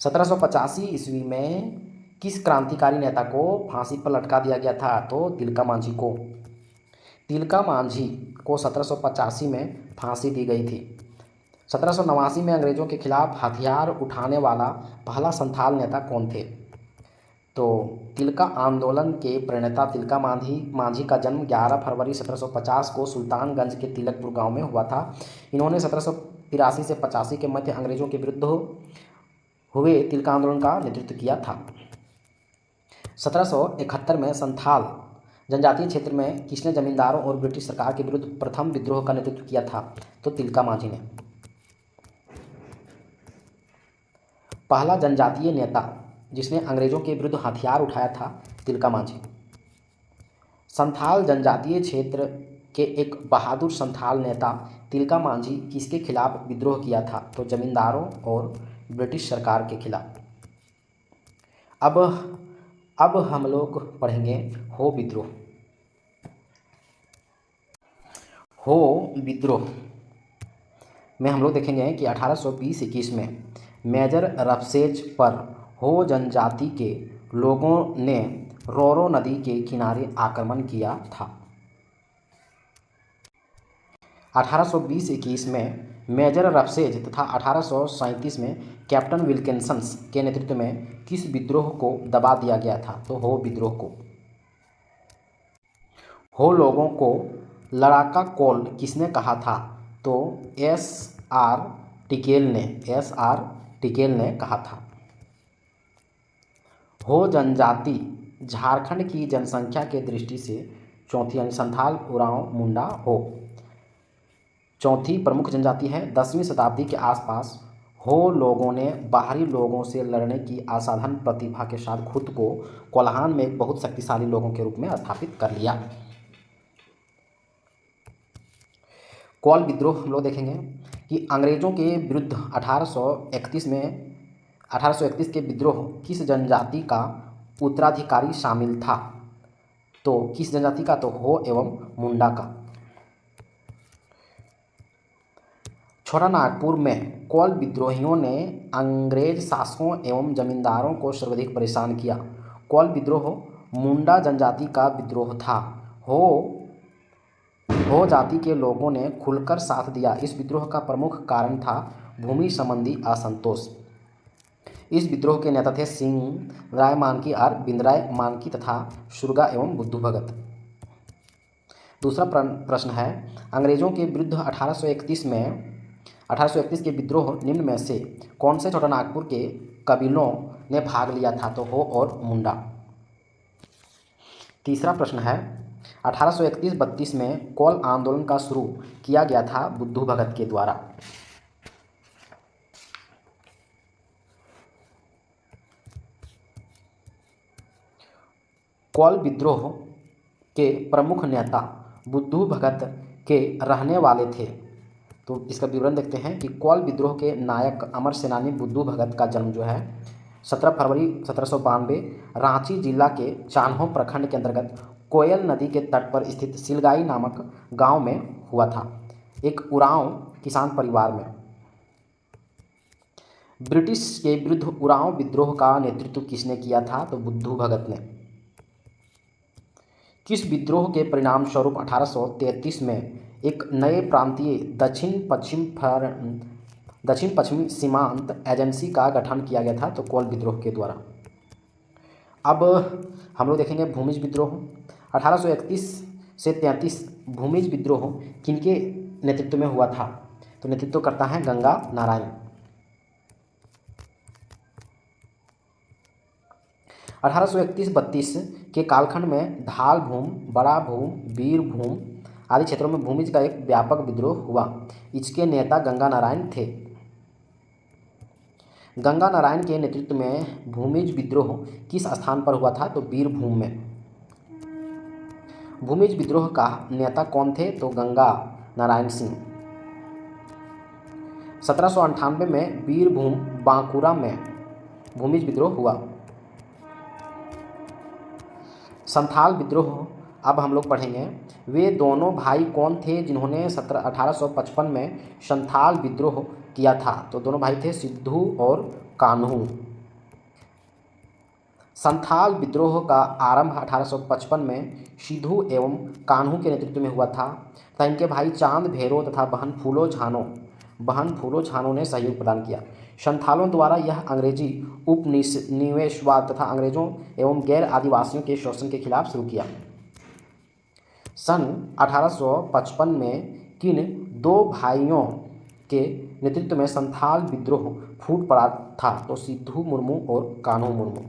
1785 ईस्वी में किस क्रांतिकारी नेता को फांसी पर लटका दिया गया था? तो तिलका मांझी को। तिलका मांझी को 1785 में फांसी दी गई थी। 1789 में अंग्रेजों के खिलाफ हथियार उठाने वाला पहला संथाल नेता कौन थे? तो तिलका आंदोलन के प्रणेता तिलका मांझी का जन्म 11 फरवरी 1750 को सुल्तानगंज के तिलकपुर गांव में हुआ था। इन्होंने 1783 से 85 के मध्य अंग्रेजों के विरुद्ध हुए तिलका आंदोलन का नेतृत्व किया था। 1771 में संथाल जनजातीय क्षेत्र में किसने जमींदारों और ब्रिटिश सरकार के विरुद्ध प्रथम विद्रोह का नेतृत्व किया था? तो तिलका मांझी ने। पहला जनजातीय नेता जिसने अंग्रेजों के विरुद्ध हथियार उठाया था तिलका मांझी। संथाल जनजातीय क्षेत्र के एक बहादुर संथाल नेता तिलका मांझी किसके खिलाफ विद्रोह किया था? तो जमींदारों और ब्रिटिश सरकार के खिलाफ। अब अब हम लोग पढ़ेंगे हो विद्रोह। हो विद्रोह में हम लोग देखेंगे कि 1820-21 में मेजर रफसेज पर हो जनजाति के लोगों ने रोरो नदी के किनारे आक्रमण किया था। 1820-21 में मेजर रफसेज तथा 1837 में कैप्टन विल्किंसन के नेतृत्व में किस विद्रोह को दबा दिया गया था? तो हो विद्रोह को। हो लोगों को लड़ाका कॉल किसने कहा था? तो एस.आर. टिकेल ने कहा था। हो जनजाति झारखंड की जनसंख्या के दृष्टि से चौथी, यानी संथाल, उरांव, मुंडा, हो चौथी प्रमुख जनजाति है। 10वीं शताब्दी के आसपास हो लोगों ने बाहरी लोगों से लड़ने की असाधारण प्रतिभा के साथ खुद को कोल्हान में एक बहुत शक्तिशाली लोगों के रूप में स्थापित कर लिया। कोल विद्रोह हम लोग देखेंगे कि अंग्रेजों के विरुद्ध 1831 के विद्रोह किस जनजाति का उत्तराधिकारी शामिल था? तो किस जनजाति का? तो हो एवं मुंडा का। छोटानागपुर में कोल विद्रोहियों ने अंग्रेज शासकों एवं जमींदारों को सर्वाधिक परेशान किया। कोल विद्रोह मुंडा जनजाति का विद्रोह था। हो जाति के लोगों ने खुलकर साथ दिया। इस विद्रोह का प्रमुख कारण था भूमि संबंधी असंतोष। इस विद्रोह के नेता थे सिंह राय मानकी और बिंदराय मानकी तथा सुरगा एवं बुद्धू भगत। दूसरा प्रश्न है, अंग्रेजों के विरुद्ध 1831 के विद्रोह निम्न में से कौन से छोटानागपुर के कबीलों ने भाग लिया था? तो हो और मुंडा। तीसरा प्रश्न है, 1831-32 में कोल आंदोलन का शुरू किया गया था बुद्धू भगत के द्वारा। कोल विद्रोह के प्रमुख नेता बुद्धू भगत के रहने वाले थे। तो इसका विवरण देखते हैं कि कोल विद्रोह के नायक अमर सेनानी बुद्धू भगत का जन्म जो है 17 फरवरी 1792 रांची जिला के चान्हो प्रखंड के अंतर्गत कोयल नदी के तट पर स्थित सिलगाई नामक गांव में हुआ था, एक उरांव किसान परिवार में। ब्रिटिश के विरुद्ध उरांव विद्रोह का नेतृत्व किसने किया था? तो बुद्धू भगत ने। किस विद्रोह के परिणाम स्वरूप 1833 में एक नए प्रांतीय दक्षिण पश्चिमी सीमांत एजेंसी का गठन किया गया था? तो कोल विद्रोह के द्वारा। अब हम लोग देखेंगे भूमिज विद्रोह। 1831 से 33 भूमिज विद्रोह किनके नेतृत्व में हुआ था? तो नेतृत्व करता है गंगा नारायण। 1831-32 के कालखंड में धाल भूम, बड़ा भूम, वीर भूम आदि क्षेत्रों में भूमिज का एक व्यापक विद्रोह हुआ। इसके नेता गंगा नारायण थे। गंगा नारायण के नेतृत्व में भूमिज विद्रोह किस स्थान पर हुआ था? तो वीरभूम में। भूमिज विद्रोह का नेता कौन थे? तो गंगा नारायण सिंह। 1798 में वीरभूम बांकुरा में भूमिज विद्रोह हुआ। संथाल विद्रोह अब हम लोग पढ़ेंगे। वे दोनों भाई कौन थे जिन्होंने 1855 में संथाल विद्रोह किया था? तो दोनों भाई थे सिद्धू और कान्हू। संथाल विद्रोह का आरंभ 1855 में सिद्धू एवं कान्हू के नेतृत्व में हुआ था तथा इनके भाई चांद भैरो तथा बहन फूलो झानो ने सहयोग प्रदान किया। संथालों द्वारा यह अंग्रेजी उपनिवेशवाद तथा अंग्रेजों एवं गैर आदिवासियों के शोषण के खिलाफ शुरू किया। सन 1855 में किन दो भाइयों के नेतृत्व में संथाल विद्रोह फूट पड़ा था? तो सिद्धू मुर्मू और कान्हू मुर्मू।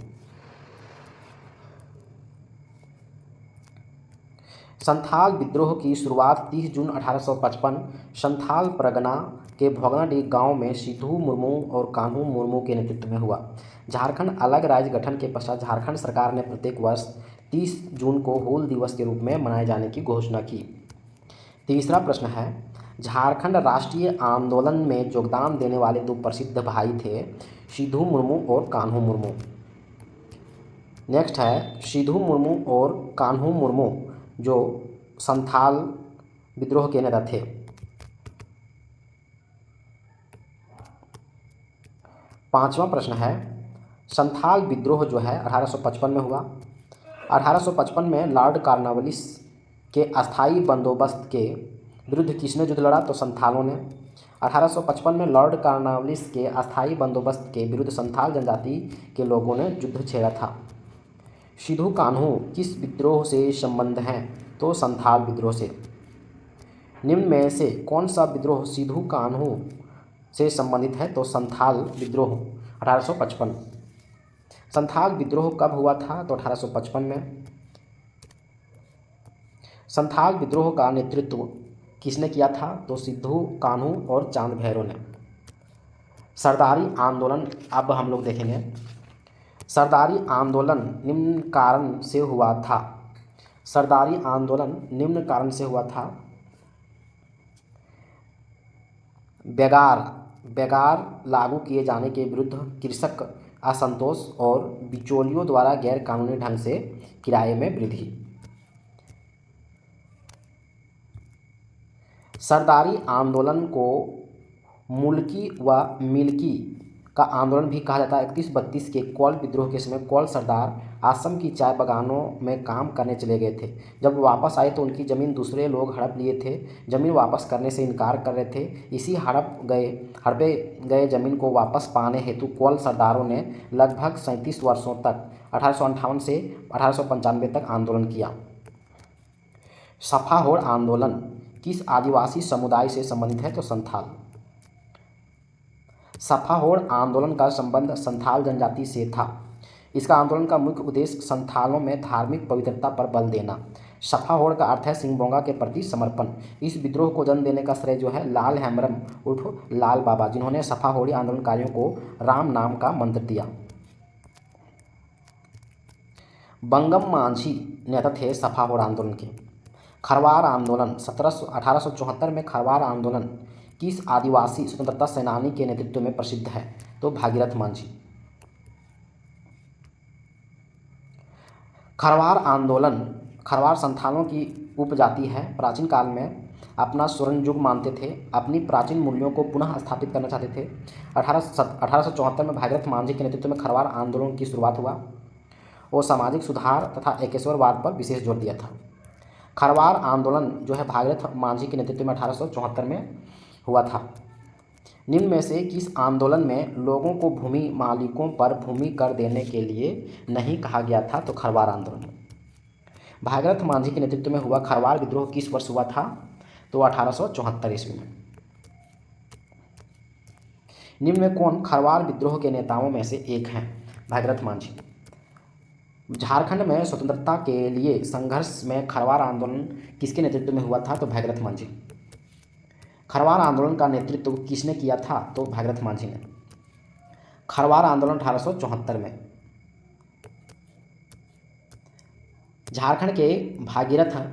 संथाल विद्रोह की शुरुआत 30 जून 1855 संथाल परगना के भोगनाडीह गांव में सिद्धू मुर्मू और कान्हू मुर्मू के नेतृत्व में हुआ। झारखंड अलग राज्य गठन के पश्चात झारखंड सरकार ने प्रत्येक वर्ष 30 जून को हूल दिवस के रूप में मनाए जाने की घोषणा की। तीसरा प्रश्न है, झारखंड राष्ट्रीय आंदोलन में योगदान देने वाले दो प्रसिद्ध भाई थे सिद्धू मुर्मू और कान्हू मुर्मू। नेक्स्ट है सिद्धू मुर्मू और कान्हू मुर्मू जो संथाल विद्रोह के नेता थे। पांचवा प्रश्न है संथाल विद्रोह जो है 1855 में हुआ। 1855 में लॉर्ड कॉर्नवालिस के अस्थायी बंदोबस्त के विरुद्ध किसने युद्ध लड़ा? तो संथालों ने। 1855 में लॉर्ड कॉर्नवालिस के अस्थायी बंदोबस्त के विरुद्ध संथाल जनजाति के लोगों ने युद्ध छेड़ा था। सिद्धू कान्हू किस विद्रोह से संबंध हैं? तो संथाल विद्रोह से। निम्न में से कौन सा विद्रोह सिद्धू कान्हू से संबंधित है? तो संथाल विद्रोह 1855। संथाल विद्रोह कब हुआ था? तो 1855 में। संथाल विद्रोह का नेतृत्व किसने किया था? तो सिद्धू कान्हू और चांद भैरव ने। सरदारी आंदोलन अब हम लोग देखेंगे। सरदारी आंदोलन निम्न कारण से हुआ था। सरदारी आंदोलन निम्न कारण से हुआ था। बेगार लागू किए जाने के विरुद्ध कृषक असंतोष और बिचौलियों द्वारा गैर कानूनी ढंग से किराए में वृद्धि। सरदारी आंदोलन को मुल्की व मिल्की का आंदोलन भी कहा जाता है। 31-32 के कोल विद्रोह के समय कोल सरदार असम की चाय बागानों में काम करने चले गए थे। जब वो वापस आए तो उनकी ज़मीन दूसरे लोग हड़प लिए थे। ज़मीन वापस करने से इनकार कर रहे थे। इसी हड़पे गए ज़मीन को वापस पाने हेतु कोल सरदारों ने लगभग 37 वर्षों तक 1858 से 1895 तक आंदोलन किया। सफाहोड़ आंदोलन किस आदिवासी समुदाय से संबंधित है? तो संथाल। सफाहोड़ आंदोलन का संबंध संथाल जनजाति से था। इसका आंदोलन का मुख्य उद्देश्य संथालों में धार्मिक पवित्रता पर बल देना। सफाहोड़ का अर्थ है सिंहभोंगा के प्रति समर्पण। इस विद्रोह को जन्म देने का श्रेय जो है लाल हेम्ब्रम उर्फ लाल बाबा, जिन्होंने सफाहोड़ी आंदोलनकारियों को राम नाम का मंत्र दिया। बंगम मांझी नेता थे सफाहोड़ आंदोलन के। खरवार आंदोलन 1874 में खरवार आंदोलन किस आदिवासी स्वतंत्रता सेनानी के नेतृत्व में प्रसिद्ध है? तो भागीरथ मांझी। खरवार आंदोलन खरवार संथालों की उपजाति है। प्राचीन काल में अपना स्वर्ण युग मानते थे, अपनी प्राचीन मूल्यों को पुनः स्थापित करना चाहते थे। 1874 में भागीरथ मांझी के नेतृत्व में खरवार आंदोलन की शुरुआत हुआ। वो सामाजिक सुधार तथा एकेश्वरवाद पर विशेष जोर दिया था। खरवार आंदोलन जो है भागीरथ मांझी के नेतृत्व में 1874 में हुआ था। निम्न में से किस आंदोलन में लोगों को भूमि मालिकों पर भूमि कर देने के लिए नहीं कहा गया था? तो खरवार आंदोलन। भागीरथ मांझी के नेतृत्व में हुआ खरवार विद्रोह किस वर्ष हुआ था? तो 1874 ईस्वी में। निम्न में कौन खरवार विद्रोह के नेताओं में से एक हैं? भागीरथ मांझी। झारखंड में स्वतंत्रता के लिए संघर्ष में खरवार आंदोलन किसके नेतृत्व में हुआ था? तो भागीरथ मांझी। खरवार आंदोलन का नेतृत्व किसने किया था? तो भागीरथ मांझी ने। खरवार आंदोलन 1874 में। झारखंड के भागीरथ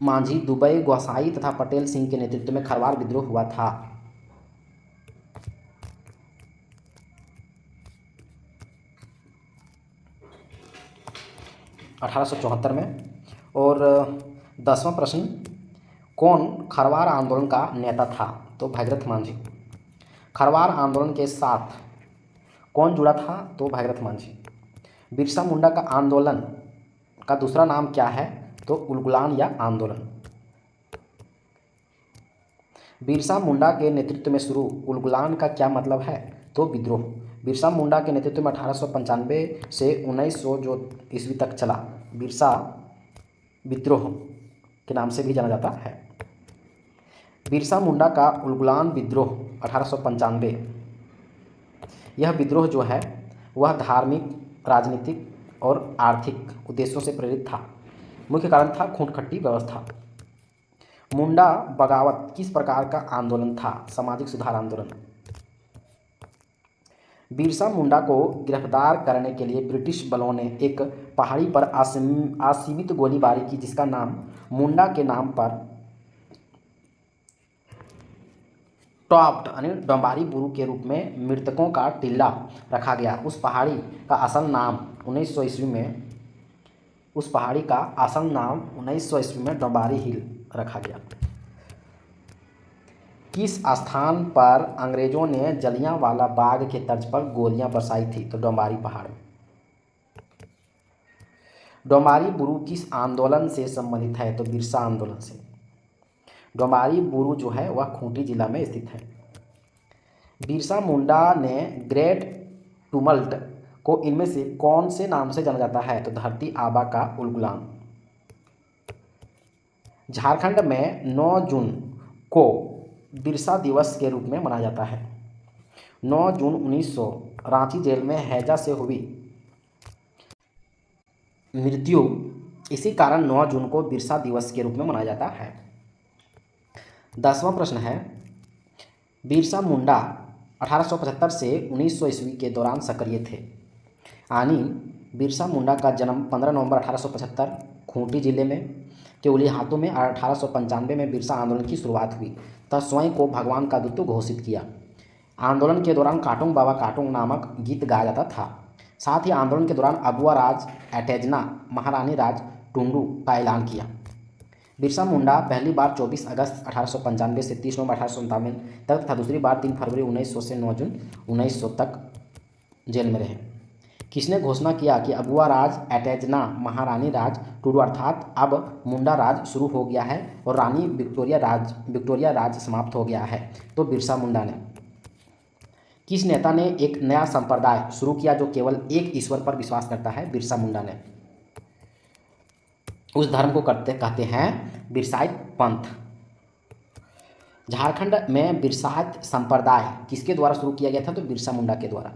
मांझी, दुबई गोसाई तथा पटेल सिंह के नेतृत्व में खरवार विद्रोह हुआ था। (1874) में। और 10वां प्रश्न, कौन खरवार आंदोलन का नेता था? तो भागीरथ मांझी। खरवार आंदोलन के साथ कौन जुड़ा था? तो भागीरथ मांझी। बिरसा मुंडा का आंदोलन का दूसरा नाम क्या है? तो उलगुलान या आंदोलन। बिरसा मुंडा के नेतृत्व में शुरू उलगुलान का क्या मतलब है? तो विद्रोह। बिरसा मुंडा के नेतृत्व में 1895 से 1900 जो ईस्वी तक चला बिरसा विद्रोह के नाम से भी जाना जाता है। बिरसा मुंडा का उलगुलान विद्रोह 1895। यह विद्रोह जो है वह धार्मिक, राजनीतिक और आर्थिक उद्देश्यों से प्रेरित था। मुख्य कारण था खूंट-खट्टी व्यवस्था। मुंडा बगावत किस प्रकार का आंदोलन था? सामाजिक सुधार आंदोलन। बिरसा मुंडा को गिरफ्तार करने के लिए ब्रिटिश बलों ने एक पहाड़ी पर असीमित गोलीबारी की, जिसका नाम मुंडा के नाम पर टॉप्ड यानी डोंबारी बुरू के रूप में मृतकों का टिल्ला रखा गया। उस पहाड़ी का असल नाम 1900 ईस्वी में डोंबारी हिल रखा गया। किस स्थान पर अंग्रेजों ने जलियांवाला बाग के तर्ज पर गोलियां बरसाई थी? तो डोंबारी पहाड़। डोंबारी बुरू किस आंदोलन से संबंधित है? तो बिरसा आंदोलन से। डोंबारी बुरू जो है वह खूंटी जिला में स्थित है। बिरसा मुंडा ने ग्रेट टुमल्ट को इनमें से कौन से नाम से जाना जाता है? तो धरती आबा का उलगुलान। झारखंड में 9 जून को बिरसा दिवस के रूप में मनाया जाता है। 9 जून 1900 रांची जेल में हैजा से हुई मृत्यु, इसी कारण 9 जून को बिरसा दिवस के रूप में मनाया जाता है। 10वां प्रश्न है, बिरसा मुंडा 1875 से 1900 ईस्वी के दौरान सक्रिय थे। यानी बिरसा मुंडा का जन्म 15 नवंबर 1875 खूंटी जिले में के उलिहातों में 1895 में बिरसा आंदोलन की शुरुआत हुई तथा स्वयं को भगवान का दूत घोषित किया। आंदोलन के दौरान काटुंग बाबा काटुंग नामक गीत गाया जाता था। साथ ही आंदोलन के दौरान अबुआ राज एटेजना महारानी राज टुंडू का ऐलान किया। बिरसा मुंडा पहली बार 24 अगस्त 1895 से 30 नवंबर 1897 तक तथा दूसरी बार 3 फरवरी 1900 से 9 जून 1900 तक जेल में रहे। किसने घोषणा किया कि अबुआ राज एटेजना महारानी राज टुडू अर्थात अब मुंडा राज शुरू हो गया है और रानी विक्टोरिया राज समाप्त हो गया है? तो बिरसा मुंडा ने। किस नेता ने एक नया संप्रदाय शुरू किया जो केवल एक ईश्वर पर विश्वास करता है? बिरसा मुंडा ने। उस धर्म को कहते हैं बिरसाइत पंथ। झारखंड में बिरसाइत संप्रदाय किसके द्वारा शुरू किया गया था? तो बिरसा मुंडा के द्वारा।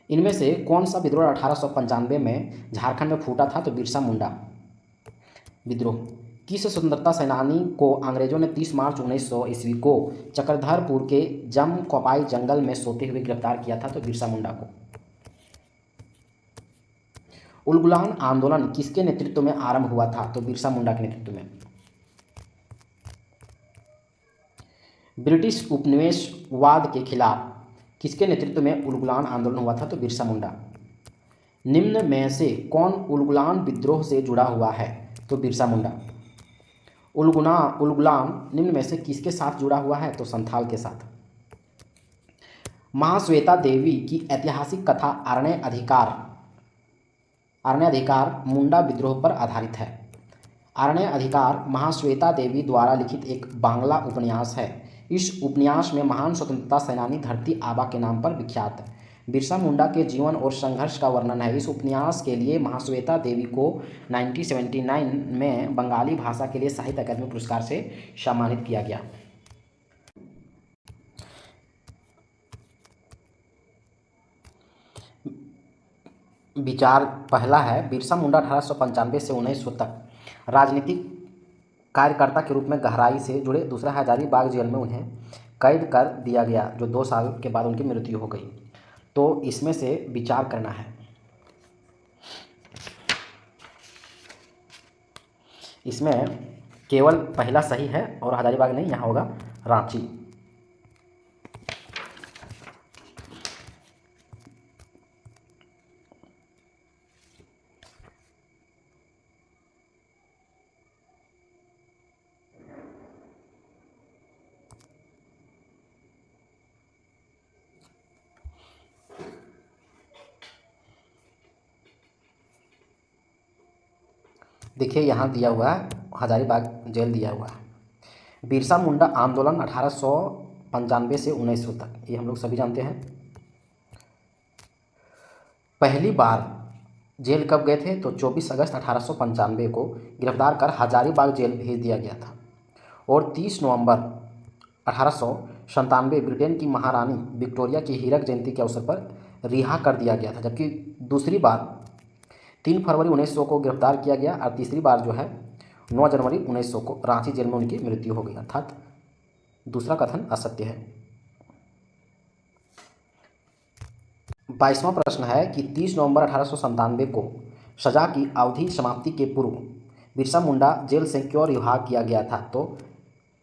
इनमें से कौन सा विद्रोह 1895 में झारखंड में फूटा था? तो बिरसा मुंडा विद्रोह। किस स्वतंत्रता सेनानी को अंग्रेजों ने 30 मार्च 1900 ईस्वी को चक्रधरपुर के जम कोपाई जंगल में सोते हुए गिरफ्तार किया था? तो बिरसा मुंडा को। उलगुलान आंदोलन किसके नेतृत्व में आरंभ हुआ था? तो बिरसा मुंडा के नेतृत्व में। ब्रिटिश उपनिवेशवाद के खिलाफ किसके नेतृत्व में उलगुलान आंदोलन हुआ था? तो बिरसा मुंडा। निम्न में से कौन उलगुलान विद्रोह से जुड़ा हुआ है? तो बिरसा मुंडा। उलगुलान निम्न में से किसके साथ जुड़ा हुआ है? तो संथाल के साथ। महाश्वेता देवी की ऐतिहासिक कथा अरण्य अधिकार मुंडा विद्रोह पर आधारित है। अरण्य अधिकार महाश्वेता देवी द्वारा लिखित एक बांग्ला उपन्यास है। इस उपन्यास में महान स्वतंत्रता सेनानी धरती आबा के नाम पर विख्यात बिरसा मुंडा के जीवन और संघर्ष का वर्णन है। इस उपन्यास के लिए महाश्वेता देवी को 1979 में बंगाली भाषा के लिए साहित्य अकादमी पुरस्कार से सम्मानित किया गया। विचार पहला है, बिरसा मुंडा 1895 से 1900 तक राजनीतिक कार्यकर्ता के रूप में गहराई से जुड़े। दूसरा, हजारीबाग जेल में उन्हें कैद कर दिया गया जो 2 साल के बाद उनकी मृत्यु हो गई। तो इसमें से विचार करना है। इसमें केवल पहला सही है और हजारीबाग नहीं, यहाँ होगा रांची। देखिए यहाँ दिया हुआ है, हजारीबाग जेल दिया हुआ है। बिरसा मुंडा आंदोलन 1895 से 1900 तक, ये हम लोग सभी जानते हैं। पहली बार जेल कब गए थे? तो 24 अगस्त 1895 को गिरफ्तार कर हजारीबाग जेल भेज दिया गया था और 30 नवंबर 1897 ब्रिटेन की महारानी विक्टोरिया की हीरक जयंती के अवसर पर रिहा कर दिया गया था। जबकि दूसरी बार 3 फरवरी 1900 को गिरफ्तार किया गया और तीसरी बार जो है 9 जनवरी 1900 को रांची जेल में उनकी मृत्यु हो गई, अर्थात दूसरा कथन असत्य है। 22वां प्रश्न है कि 30 नवंबर 1897 को सजा की अवधि समाप्ति के पूर्व बिरसा मुंडा जेल से क्यों रिहा किया गया था? तो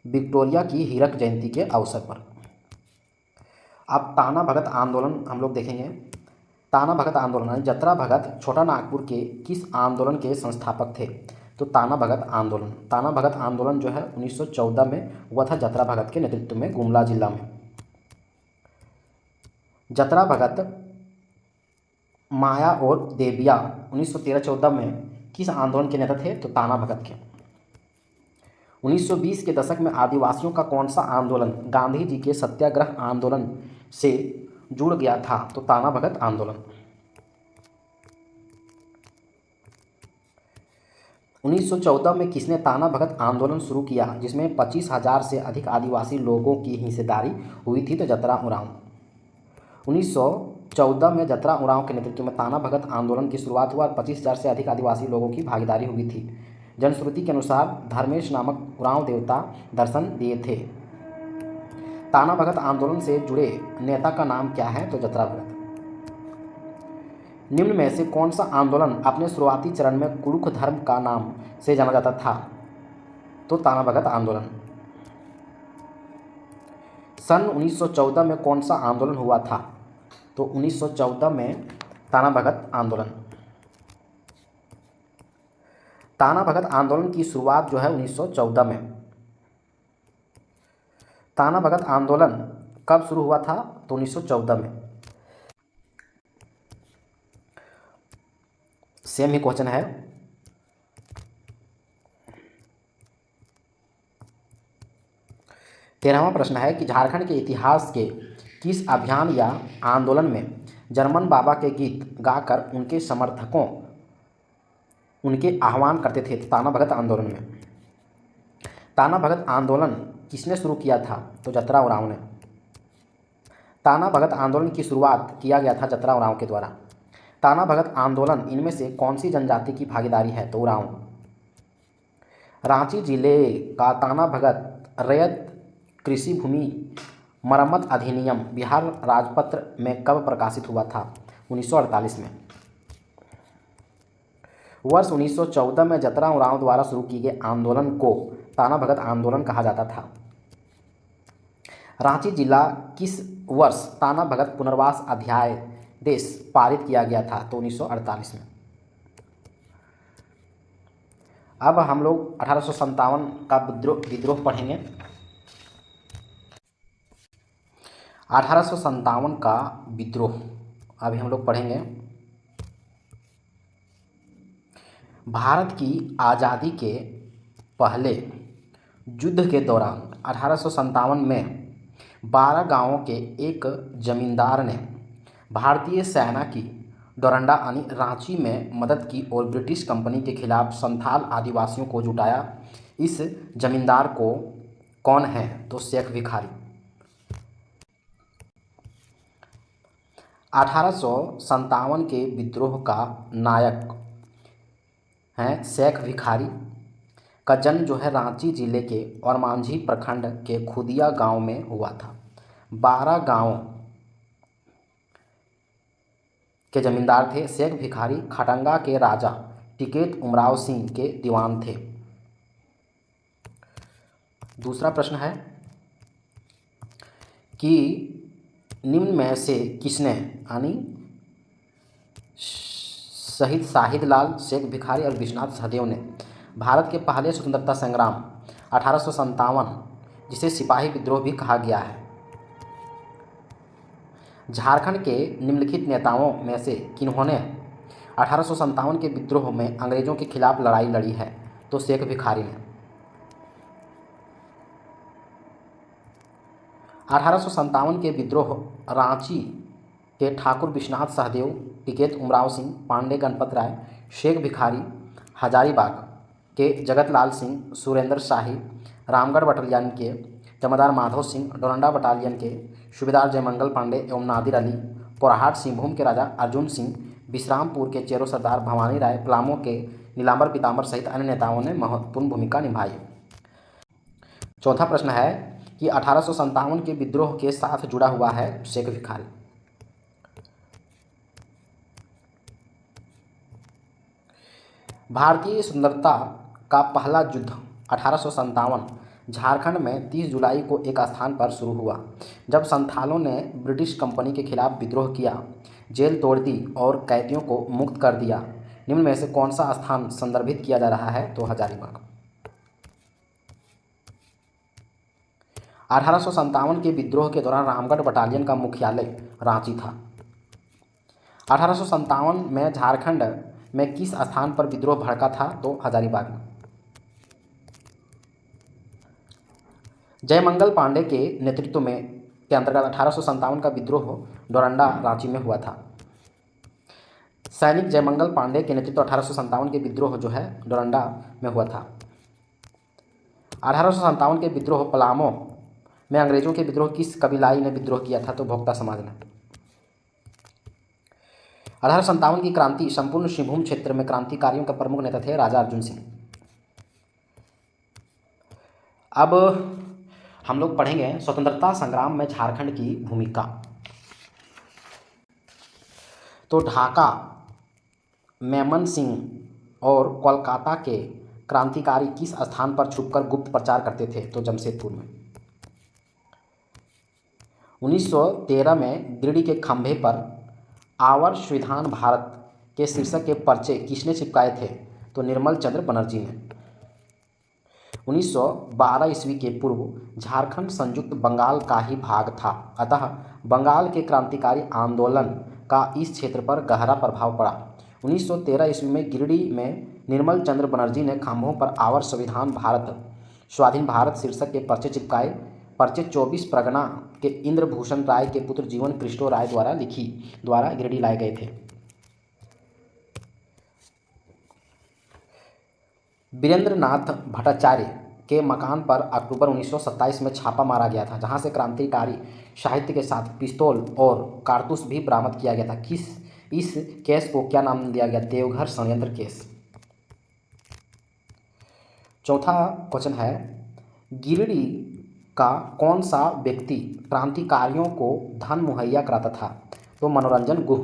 विक्टोरिया की हीरक जयंती के अवसर पर। अब ताना भगत आंदोलन हम लोग देखेंगे। ताना भगत आंदोलन यानी जतरा भगत छोटा नागपुर के किस आंदोलन के संस्थापक थे? तो ताना भगत आंदोलन जो है 1914 में हुआ था जतरा भगत के नेतृत्व में गुमला जिला में। जतरा भगत माया और देविया 1913-14 में किस आंदोलन के नेता थे? तो ताना भगत के। 1920 के दशक में आदिवासियों का कौन सा आंदोलन गांधी जी के सत्याग्रह आंदोलन से जुड़ गया था? तो ताना भगत आंदोलन। 1914 में किसने ताना भगत आंदोलन शुरू किया जिसमें 25,000 से अधिक आदिवासी लोगों की हिस्सेदारी हुई थी? तो जतरा उरांव। 1914 में जतरा उरांव के नेतृत्व में ताना भगत आंदोलन की शुरुआत हुआ और 25,000 से अधिक आदिवासी लोगों की भागीदारी हुई थी। जनश्रुति के अनुसार धर्मेश नामक उरांव देवता दर्शन दिए थे। ताना भगत आंदोलन से जुड़े नेता का नाम क्या है? तो जतरा भगत। निम्न में से कौन सा आंदोलन अपने शुरुआती चरण में कुरुख धर्म का नाम से जाना जाता था? तो ताना भगत आंदोलन। सन 1914 में कौन सा आंदोलन हुआ था? तो 1914 में ताना भगत आंदोलन। ताना भगत आंदोलन की शुरुआत जो है 1914 में। ताना भगत आंदोलन कब शुरू हुआ था? तो 1914 में। सेम ही क्वेश्चन है। तेरहवां प्रश्न है कि झारखंड के इतिहास के किस अभियान या आंदोलन में जर्मन बाबा के गीत गाकर उनके समर्थकों उनके आह्वान करते थे? ताना भगत आंदोलन में। ताना भगत आंदोलन किसने शुरू किया था? तो जतरा उरांव ने। ताना भगत आंदोलन की शुरुआत किया गया था जतरा उरांव के द्वारा। ताना भगत आंदोलन इनमें से कौन सी जनजाति की भागीदारी है? तो उरांव। रांची जिले का ताना भगत रैयत कृषि भूमि मरम्मत अधिनियम बिहार राजपत्र में कब प्रकाशित हुआ था? 1948 में। वर्ष 1914 में जतरा उरांव द्वारा शुरू किए गए आंदोलन को ताना भगत आंदोलन कहा जाता था। रांची जिला किस वर्ष ताना भगत पुनर्वास अध्यादेश पारित किया गया था? तो 1948 में। अब हम लोग 1857 का विद्रोह पढ़ेंगे। 1857 का विद्रोह अभी हम लोग पढ़ेंगे। भारत की आज़ादी के पहले युद्ध के दौरान 1857 में 12 गांवों के एक जमींदार ने भारतीय सेना की डोरंडा यानी रांची में मदद की और ब्रिटिश कंपनी के खिलाफ संथाल आदिवासियों को जुटाया। इस जमींदार को कौन है? तो शेख भिखारी। 1857 के विद्रोह का नायक हैं शेख भिखारी का जन्म जो है रांची जिले के और मांझी प्रखंड के खुदिया गांव में हुआ था। 12 गांव के जमींदार थे। शेख भिखारी खटंगा के राजा टिकैत उमराव सिंह के दीवान थे। दूसरा प्रश्न है कि निम्न में से किसने यानी शहीद शाहिद लाल, शेख भिखारी और विश्वनाथ सहदेव ने भारत के पहले स्वतंत्रता संग्राम 1857 जिसे सिपाही विद्रोह भी कहा गया है, झारखंड के निम्नलिखित नेताओं में से किन्होंने 1857 के विद्रोह में अंग्रेजों के खिलाफ लड़ाई लड़ी है? तो शेख भिखारी ने। 1857 के विद्रोह रांची के ठाकुर विश्वनाथ सहदेव, टिकैत उमराव सिंह, पांडे गणपत राय, शेख भिखारी, हजारीबाग के जगत लाल सिंह, सुरेंद्र शाही, रामगढ़ बटालियन के जमादार माधव सिंह, डोरंडा बटालियन के सूबेदार जयमंगल पांडे एवं नादिर अली, पोराहाट सिंहभूम के राजा अर्जुन सिंह, विश्रामपुर के चेरो सरदार भवानी राय, पलामू के नीलांबर पीताम्बर सहित अन्य नेताओं ने महत्वपूर्ण भूमिका निभाई। चौथा प्रश्न है कि 1857 के विद्रोह के साथ जुड़ा हुआ है शेख भिखारी। भारतीय स्वतंत्रता का पहला युद्ध 1857 झारखंड में 30 जुलाई को एक स्थान पर शुरू हुआ जब संथालों ने ब्रिटिश कंपनी के खिलाफ विद्रोह किया, जेल तोड़ दी और कैदियों को मुक्त कर दिया। निम्न में से कौन सा स्थान संदर्भित किया जा रहा है? तो हजारीबाग। 1857 के विद्रोह के दौरान रामगढ़ बटालियन का मुख्यालय रांची था। 1857 में झारखंड में किस स्थान पर विद्रोह भड़का था? तो हजारीबाग में। जयमंगल पांडे के नेतृत्व में के अंतर्गत 1857 का विद्रोह डोरंडा रांची में हुआ था। सैनिक जयमंगल पांडे के नेतृत्व 1857 के विद्रोह जो है डोरंडा में हुआ था। 1857 के विद्रोह पलामू में अंग्रेजों के विद्रोह किस कबीलाई ने विद्रोह किया था? तो भोक्ता समाज ने। 1857 की क्रांति संपूर्ण सिंहभूम क्षेत्र में क्रांतिकारियों के प्रमुख नेता थे राजा अर्जुन सिंह। अब हम लोग पढ़ेंगे स्वतंत्रता संग्राम में झारखंड की भूमिका। तो ढाका, मेमन सिंह और कोलकाता के क्रांतिकारी किस स्थान पर छुपकर गुप्त प्रचार करते थे? तो जमशेदपुर में। 1913 में गिरिडीह के खंभे पर आवर संविधान भारत के शीर्षक के पर्चे किसने चिपकाए थे? तो निर्मल चंद्र बनर्जी ने। 1912 ईस्वी के पूर्व झारखंड संयुक्त बंगाल का ही भाग था, अतः बंगाल के क्रांतिकारी आंदोलन का इस क्षेत्र पर गहरा प्रभाव पड़ा। 1913 ईस्वी में गिरिडीह में निर्मल चंद्र बनर्जी ने खंभों पर आवर संविधान भारत स्वाधीन भारत शीर्षक के पर्चे चिपकाए। पर्चे 24 परगना के इंद्रभूषण राय के पुत्र जीवन कृष्णो राय द्वारा गिरिडीह लाए गए थे। वीरेंद्र नाथ भट्टाचार्य के मकान पर अक्टूबर 1927 में छापा मारा गया था, जहां से क्रांतिकारी साहित्य के साथ पिस्तौल और कारतूस भी बरामद किया गया था। इस केस को क्या नाम दिया गया? देवघर षड्यंत्र केस। चौथा क्वेश्चन है, गिरिडीह का कौन सा व्यक्ति क्रांतिकारियों को धन मुहैया कराता था? तो मनोरंजन गुह।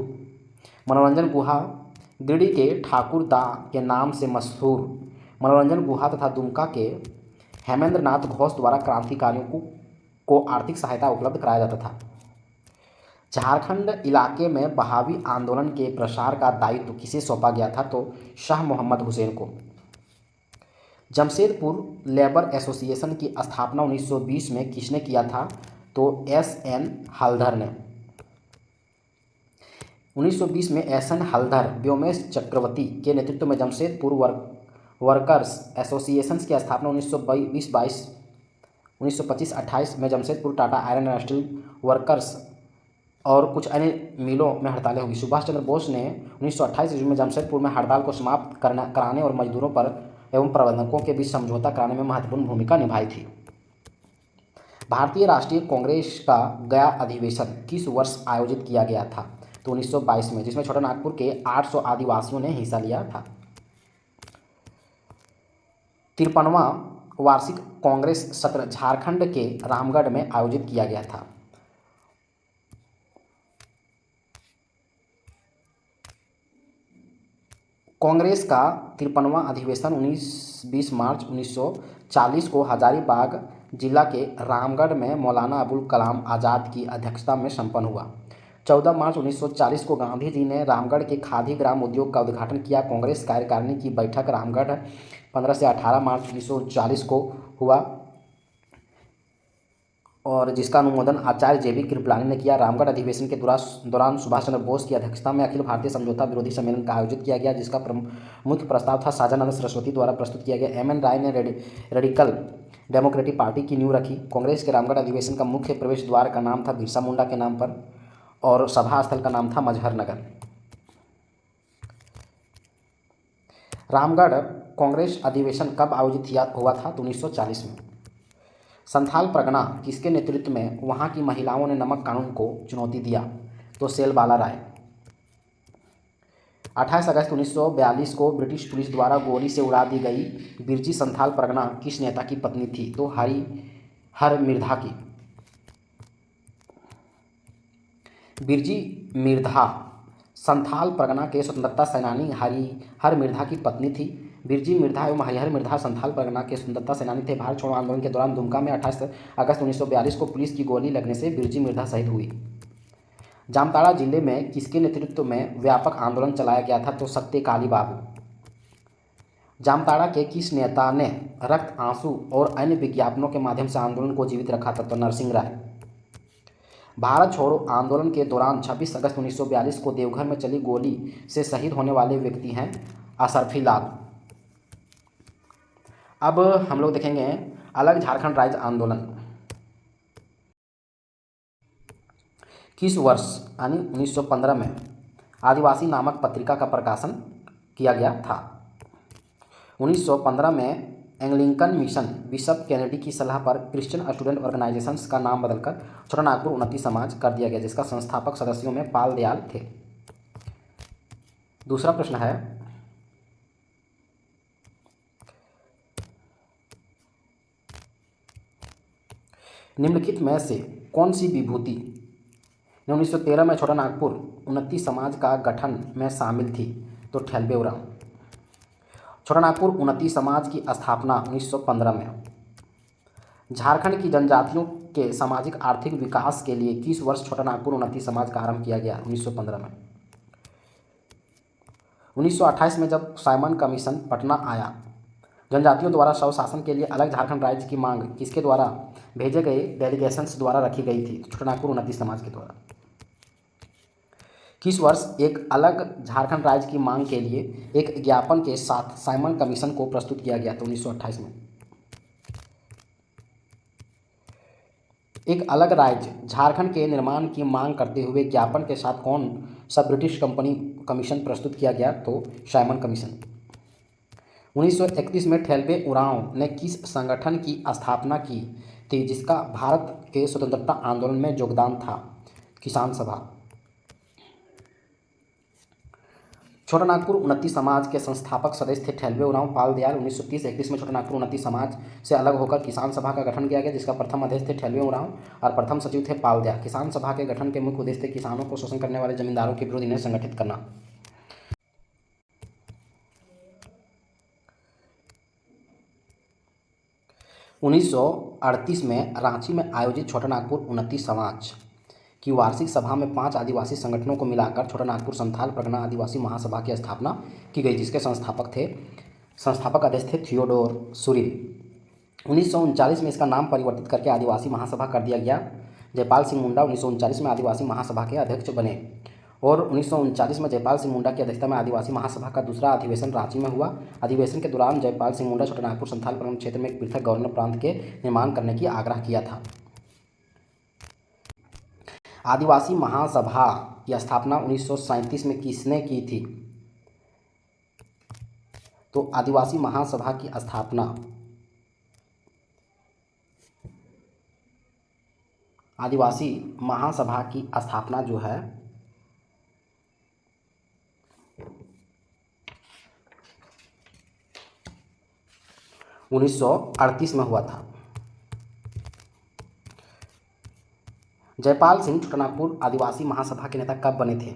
मनोरंजन गुहा गिरिडीह के ठाकुर दा के नाम से मशहूर मनोरंजन गुहा तथा दुमका के हेमेंद्र नाथ घोष द्वारा क्रांतिकारियों को आर्थिक सहायता उपलब्ध कराया जाता था। झारखंड इलाके में बहावी आंदोलन के प्रसार का दायित्व किसे सौंपा गया था? तो शाह मोहम्मद हुसैन को। जमशेदपुर लेबर एसोसिएशन की स्थापना 1920 में किसने किया था? तो एस.एन. हलधर ने। 1920 में एस.एन. हलधर व्योमेश चक्रवर्ती के नेतृत्व में जमशेदपुर वर्कर्स एसोसिएशन की स्थापना 1925-28 में Jamshedpur Tata iron and steel workers और कुछ अन्य मिलों में हड़तालें हुई। सुभाष चंद्र बोस ने 1928 ईस्वी में जमशेदपुर में हड़ताल को समाप्त कराने और मजदूरों पर एवं प्रबंधकों के बीच समझौता कराने में महत्वपूर्ण भूमिका निभाई थी। भारतीय राष्ट्रीय कांग्रेस का गया अधिवेशन किस वर्ष आयोजित किया गया था? तो 1922 में, जिसमें छोटा नागपुर के 800 आदिवासियों ने हिस्सा लिया था। 53वां वार्षिक कांग्रेस सत्र झारखंड के रामगढ़ में आयोजित किया गया था। कांग्रेस का 53वां अधिवेशन 19-20 मार्च 1940 को हजारीबाग जिला के रामगढ़ में मौलाना अबुल कलाम आज़ाद की अध्यक्षता में संपन्न हुआ। 14 मार्च 1940 को गांधी जी ने रामगढ़ के खादी ग्राम उद्योग का उद्घाटन किया। कांग्रेस कार्यकारिणी की बैठक रामगढ़ 15 से 18 मार्च 1940 को हुआ और जिसका अनुमोदन आचार्य जे.बी. कृपलानी ने किया। रामगढ़ अधिवेशन के दौरान सुभाष चंद्र बोस की अध्यक्षता में अखिल भारतीय समझौता विरोधी सम्मेलन का आयोजित किया गया, जिसका मुख्य प्रस्ताव था साजानंद सरस्वती द्वारा प्रस्तुत किया गया। एम.एन. राय ने रेडिकल डेमोक्रेटिक पार्टी की नींव रखी। कांग्रेस के रामगढ़ अधिवेशन का मुख्य प्रवेश द्वार का नाम था बिरसा मुंडा के नाम पर और सभा स्थल का नाम था मजहर नगर। रामगढ़ कांग्रेस अधिवेशन कब आयोजित हुआ था? तो 1940 में। संथाल परगना किसके नेतृत्व में वहां की महिलाओं ने नमक कानून को चुनौती दिया? तो सेलबाला राय। 28 अगस्त 1942 को ब्रिटिश पुलिस द्वारा गोली से उड़ा दी गई बिरजी संथाल परगना किस नेता की पत्नी थी? तो हर मिर्धा की। बिरजी मिर्धा संथाल परगना के स्वतंत्रता सेनानी हर मिर्धा की पत्नी थी। बिरजी मृधा एवं हरिहर मृधा संथाल परगना के स्वतंत्रता सेनानी थे। भारत छोड़ो आंदोलन के दौरान दुमका में 28 अगस्त 1942 को पुलिस की गोली लगने से बिरजी मृधा शहीद हुई। जामताड़ा जिले में किसके नेतृत्व में व्यापक आंदोलन चलाया गया था? तो सत्यकाली बाबू। जामताड़ा के किस नेता ने रक्त, आंसू और अन्य विज्ञापनों के माध्यम से आंदोलन को जीवित रखा था? तो नरसिंह राय। भारत छोड़ो आंदोलन के दौरान 26 अगस्त 1942 को देवघर में चली गोली से शहीद होने वाले व्यक्ति हैं अशरफी लाल। अब हम लोग देखेंगे अलग झारखंड राज्य आंदोलन किस वर्ष यानी 1915 में आदिवासी नामक पत्रिका का प्रकाशन किया गया था? 1915 में एंग्लिकन मिशन बिशप कैनेडी की सलाह पर क्रिश्चियन स्टूडेंट ऑर्गेनाइजेशंस का नाम बदलकर छोटा नागपुर उन्नति समाज कर दिया गया, जिसका संस्थापक सदस्यों में पाल दयाल थे। दूसरा प्रश्न है, निम्नलिखित में से कौन सी विभूति 1913 में छोटा नागपुर उन्नति समाज का गठन में शामिल थी? तो ठेलबे उरांव। छोटा नागपुर उन्नति समाज की स्थापना 1915 में। झारखंड की जनजातियों के सामाजिक आर्थिक विकास के लिए किस वर्ष छोटा नागपुर उन्नति समाज का आरंभ किया गया? 1915 में। 1928 में जब साइमन कमीशन पटना आया, जनजातियों द्वारा स्वशासन के लिए अलग झारखंड राज्य की मांग किसके द्वारा भेजे गए डेलीगेशंस द्वारा रखी गई थी? छोटा नागपुर उन्नति समाज के द्वारा। किस वर्ष एक अलग झारखंड राज्य की मांग के लिए एक ज्ञापन के साथ साइमन कमीशन को प्रस्तुत किया गया? तो 1928 में। एक अलग राज्य झारखंड के निर्माण की मांग करते हुए ज्ञापन के साथ कौन सा ब्रिटिश कमीशन प्रस्तुत किया गया? तो साइमन कमीशन। 1931 में ठेलबे उरांव ने किस संगठन की स्थापना की थी जिसका भारत के स्वतंत्रता आंदोलन में योगदान था? किसान सभा। छोटा नागपुर उन्नति समाज के संस्थापक सदस्य थे ठेलबे उरांव, पाल दयाल। 1930-31 में छोटा नागपुर उन्नति समाज से अलग होकर किसान सभा का गठन किया गया, जिसका प्रथम अध्यक्ष थे ठेलबे उरांव और प्रथम सचिव थे पाल दयाल। किसान सभा के गठन के मुख्य उद्देश्य थे किसानों को शोषण करने वाले जमींदारों के विरुद्ध इन्हें संगठित करना। उन्नीस में रांची में आयोजित छोटा नागपुर उन्नति समाज की वार्षिक सभा में 5 आदिवासी संगठनों को मिलाकर छोटा नागपुर संथाल परगना आदिवासी महासभा की स्थापना की गई, जिसके संस्थापक अध्यक्ष थे थियोडोर सुरील। 1939 में इसका नाम परिवर्तित करके आदिवासी महासभा कर दिया गया। जयपाल सिंह मुंडा 1939 में आदिवासी महासभा के अध्यक्ष बने और 1939 में जयपाल सिंह मुंडा की अध्यक्षता में आदिवासी महासभा का दूसरा अधिवेशन रांची में हुआ। अधिवेशन के दौरान जयपाल सिंह मुंडा छोटा नागपुर संथाल परगना क्षेत्र में एक पृथक गवर्नर प्रांत के निर्माण करने की आग्रह किया था। आदिवासी महासभा की स्थापना 1937 में किसने की थी? तो आदिवासी महासभा की स्थापना जो है 1938 में हुआ था। जयपाल सिंह छोटा नागपुर आदिवासी महासभा के नेता कब बने थे?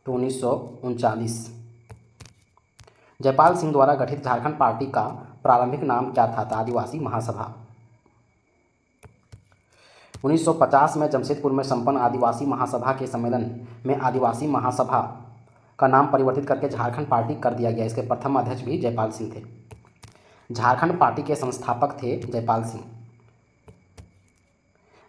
तो 1939। जयपाल सिंह द्वारा गठित झारखंड पार्टी का प्रारंभिक नाम क्या था? आदिवासी महासभा। 1950 में जमशेदपुर में संपन्न आदिवासी महासभा के सम्मेलन में आदिवासी महासभा का नाम परिवर्तित करके झारखंड पार्टी कर दिया गया। इसके प्रथम अध्यक्ष भी जयपाल सिंह थे। झारखंड पार्टी के संस्थापक थे जयपाल सिंह।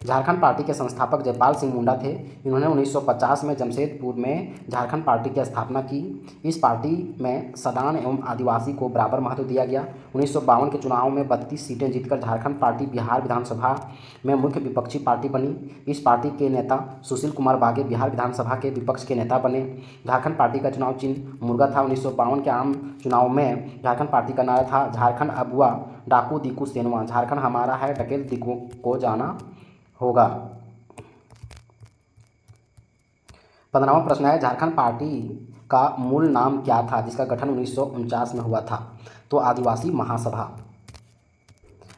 झारखंड पार्टी के संस्थापक जयपाल सिंह मुंडा थे। इन्होंने 1950 में जमशेदपुर में झारखंड पार्टी की स्थापना की। इस पार्टी में सदान एवं आदिवासी को बराबर महत्व दिया गया। 1952 के चुनाव में 32 सीटें जीतकर झारखंड पार्टी बिहार विधानसभा में मुख्य विपक्षी पार्टी बनी। इस पार्टी के नेता सुशील कुमार बागे बिहार विधानसभा के विपक्ष के नेता बने। झारखंड पार्टी का चुनाव चिन्ह मुर्गा था। 1952 के आम चुनाव में झारखंड पार्टी का नारा था झारखंड अबुआ डाकू दिकू सेनवा, झारखंड हमारा है डकेल दिकू को जाना होगा। 15वां प्रश्न है झारखंड पार्टी का मूल नाम क्या था जिसका गठन 1949 में हुआ था? तो आदिवासी महासभा।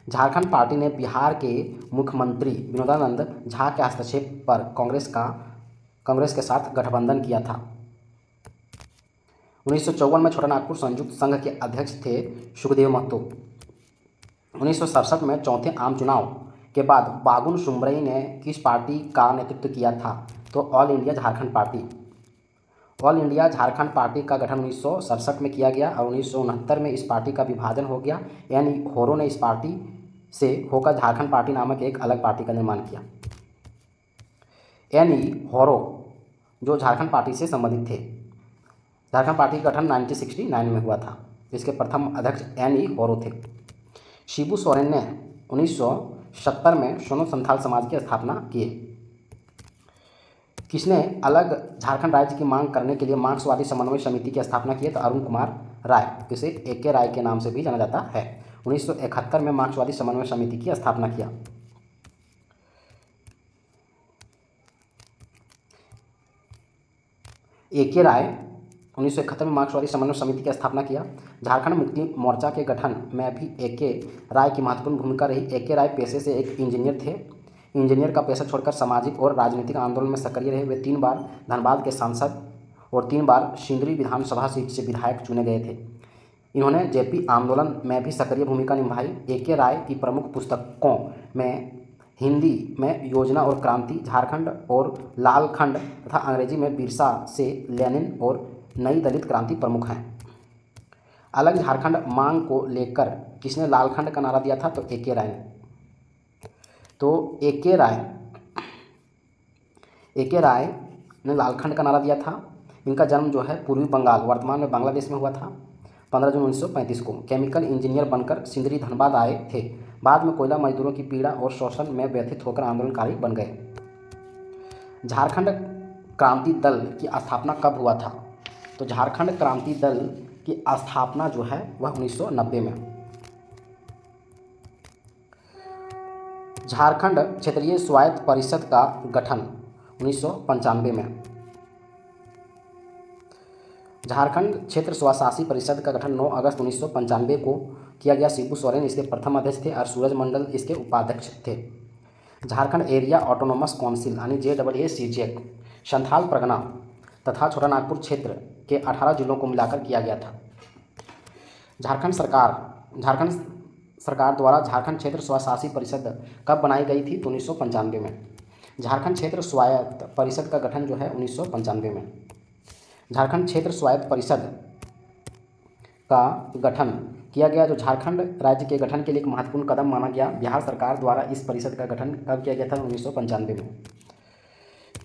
झारखंड पार्टी ने बिहार के मुख्यमंत्री विनोदानंद झा के हस्तक्षेप पर कांग्रेस के साथ गठबंधन किया था। 1954 में छोटा नागपुर संयुक्त संघ के अध्यक्ष थे सुखदेव महतो। 1967 में चौथे आम चुनाव के बाद बागुन सुम्बरई ने किस पार्टी का नेतृत्व किया था? तो all India Jharkhand party. All India Jharkhand party का गठन 1967 में किया गया और 1969 में इस पार्टी का विभाजन हो गया, यानी होरो ने इस पार्टी से होकर झारखंड पार्टी नामक एक अलग पार्टी का निर्माण किया। यानी होरो जो झारखंड पार्टी से संबंधित थे। झारखंड पार्टी का गठन 1969 में हुआ था। इसके प्रथम अध्यक्ष एन.ई. होरो थे। शिबू सोरेन ने 1970 में सोनो संथाल समाज की स्थापना किए। किसने अलग झारखंड राज्य की मांग करने के लिए मार्क्सवादी समन्वय समिति की स्थापना की? तो अरुण कुमार राय, इसे ए.के. राय के नाम से भी जाना जाता है। 1971 में मार्क्सवादी समन्वय समिति की स्थापना किया। ए.के. राय 1971 में मार्क्सवादी समन्वय समिति की स्थापना किया। झारखंड मुक्ति मोर्चा के गठन में भी ए.के. राय की महत्वपूर्ण भूमिका रही। ए.के. राय पेशे से एक इंजीनियर थे। इंजीनियर का पेशा छोड़कर सामाजिक और राजनीतिक आंदोलन में सक्रिय रहे। वे 3 बार धनबाद के सांसद और 3 बार सिंदरी विधानसभा सीट से विधायक चुने गए थे। इन्होंने जेपी आंदोलन में भी सक्रिय भूमिका निभाई। ए.के. राय की प्रमुख पुस्तकों में हिंदी में योजना और क्रांति, झारखंड और लालखंड तथा अंग्रेजी में बिरसा से लेनिन और नई दलित क्रांति प्रमुख हैं। अलग झारखंड मांग को लेकर किसने लालखंड का नारा दिया था? तो ए.के. राय ने। तो ए.के. राय ने लालखंड का नारा दिया था। इनका जन्म जो है पूर्वी बंगाल, वर्तमान में बांग्लादेश में हुआ था, 15 जून 1935 को। केमिकल इंजीनियर बनकर सिंदरी धनबाद आए थे। बाद में कोयला मजदूरों की पीड़ा और शोषण में व्यथित होकर आंदोलनकारी बन गए। झारखंड क्रांति दल की स्थापना कब हुआ था? तो झारखंड क्रांति दल की स्थापना जो है वह 1990 में। झारखंड क्षेत्रीय स्वायत्त परिषद का गठन 1995 में। झारखंड क्षेत्र स्वशासी परिषद का गठन 9 अगस्त 1995 को किया गया। शिबू सोरेन इसके प्रथम अध्यक्ष थे और सूरज मंडल इसके उपाध्यक्ष थे। झारखंड एरिया ऑटोनोमस काउंसिल यानी JAACJEC संथाल परगना तथा छोटा नागपुर क्षेत्र के 18 जिलों को मिलाकर किया गया था। झारखंड सरकार द्वारा झारखंड क्षेत्र स्वशासी परिषद कब बनाई गई थी? तो 1995 में। झारखंड क्षेत्र स्वायत्त परिषद का गठन जो है 1995 में। झारखंड क्षेत्र स्वायत्त परिषद का गठन किया गया जो झारखंड राज्य के गठन के लिए एक महत्वपूर्ण कदम माना गया। बिहार सरकार द्वारा इस परिषद का गठन कब किया गया था? 1995 में।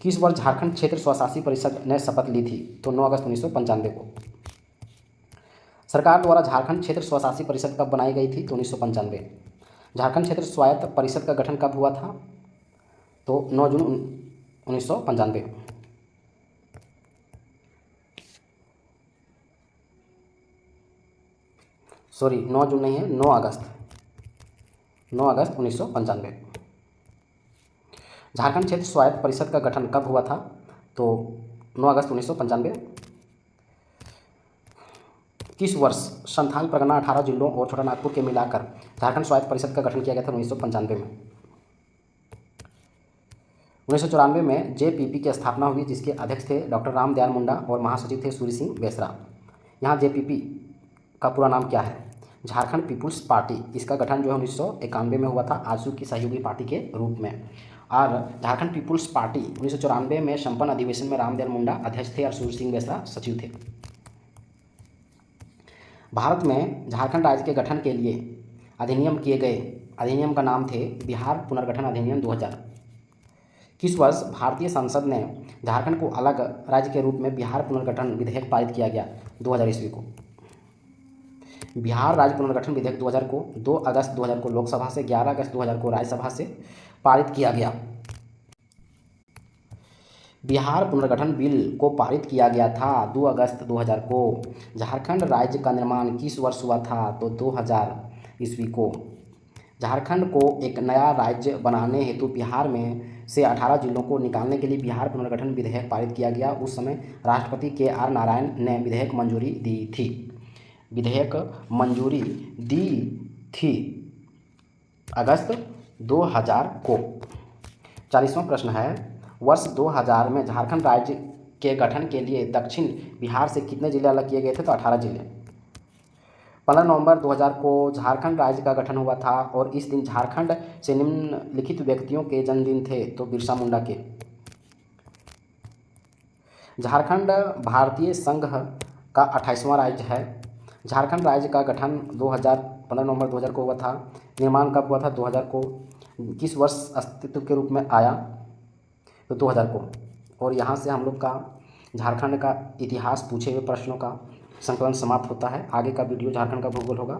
किस वर्ष झारखंड क्षेत्र स्वशासी परिषद ने शपथ ली थी? तो 9 अगस्त 1995 को। सरकार द्वारा झारखंड क्षेत्र स्वशासी परिषद कब बनाई गई थी? तो 1995। झारखंड क्षेत्र स्वायत्त परिषद का गठन कब हुआ था? तो 9 जून 1995। सॉरी 9 जून नहीं है, 9 अगस्त 1995। झारखंड क्षेत्र स्वायत्त परिषद का गठन कब हुआ था? तो 9 अगस्त 1995। किस वर्ष संथाल परगना 18 जिलों और छोटा नागपुर के मिलाकर झारखंड स्वायत्त परिषद का गठन किया गया था? 1995 में। 1994 में JPP की स्थापना हुई जिसके अध्यक्ष थे डॉक्टर रामदयाल मुंडा और महासचिव थे सूर्य सिंह बेसरा। यहाँ JPP का पूरा नाम क्या है? Jharkhand people's party. इसका गठन जो है 1991 में हुआ था आजसू की सहयोगी पार्टी के रूप में। और झारखंड पीपुल्स पार्टी 1994 में संपन्न अधिवेशन में रामदयाल मुंडा अध्यक्ष थे और सूर्य सिंह बेसरा सचिव थे। भारत में झारखंड राज्य के गठन के लिए अधिनियम किए गए अधिनियम का नाम थे बिहार पुनर्गठन अधिनियम 2000। किस वर्ष भारतीय संसद ने झारखंड को अलग राज्य के रूप में बिहार पुनर्गठन विधेयक पारित किया गया? 2000 ईस्वी को। बिहार राज्य पुनर्गठन विधेयक 2000 को 2 अगस्त 2000 को लोकसभा से, 11 अगस्त 2000 को राज्यसभा से पारित किया गया। बिहार पुनर्गठन बिल को पारित किया गया था 2 अगस्त 2000 को। झारखंड राज्य का निर्माण किस वर्ष हुआ था? तो 2000 ईस्वी को। झारखंड को एक नया राज्य बनाने हेतु बिहार में से 18 जिलों को निकालने के लिए बिहार पुनर्गठन विधेयक पारित किया गया। उस समय राष्ट्रपति KR नारायण ने विधेयक मंजूरी दी थी अगस्त 2000 को। 40वां प्रश्न है, वर्ष 2000 में झारखंड राज्य के गठन के लिए दक्षिण बिहार से कितने जिले अलग किए गए थे? तो 18 जिले। 15 नवंबर 2000 को झारखंड राज्य का गठन हुआ था और इस दिन झारखंड से निम्नलिखित व्यक्तियों के जन्मदिन थे। तो बिरसा मुंडा के। झारखंड भारतीय संघ का 28वां राज्य है। झारखंड राज्य का गठन 15 नवंबर 2000 को हुआ था। निर्माण कब हुआ था? 2000 को। किस वर्ष अस्तित्व के रूप में आया? तो 2000 को। और यहाँ से हम लोग का झारखंड का इतिहास पूछे हुए प्रश्नों का संकलन समाप्त होता है। आगे का वीडियो झारखंड का भूगोल होगा।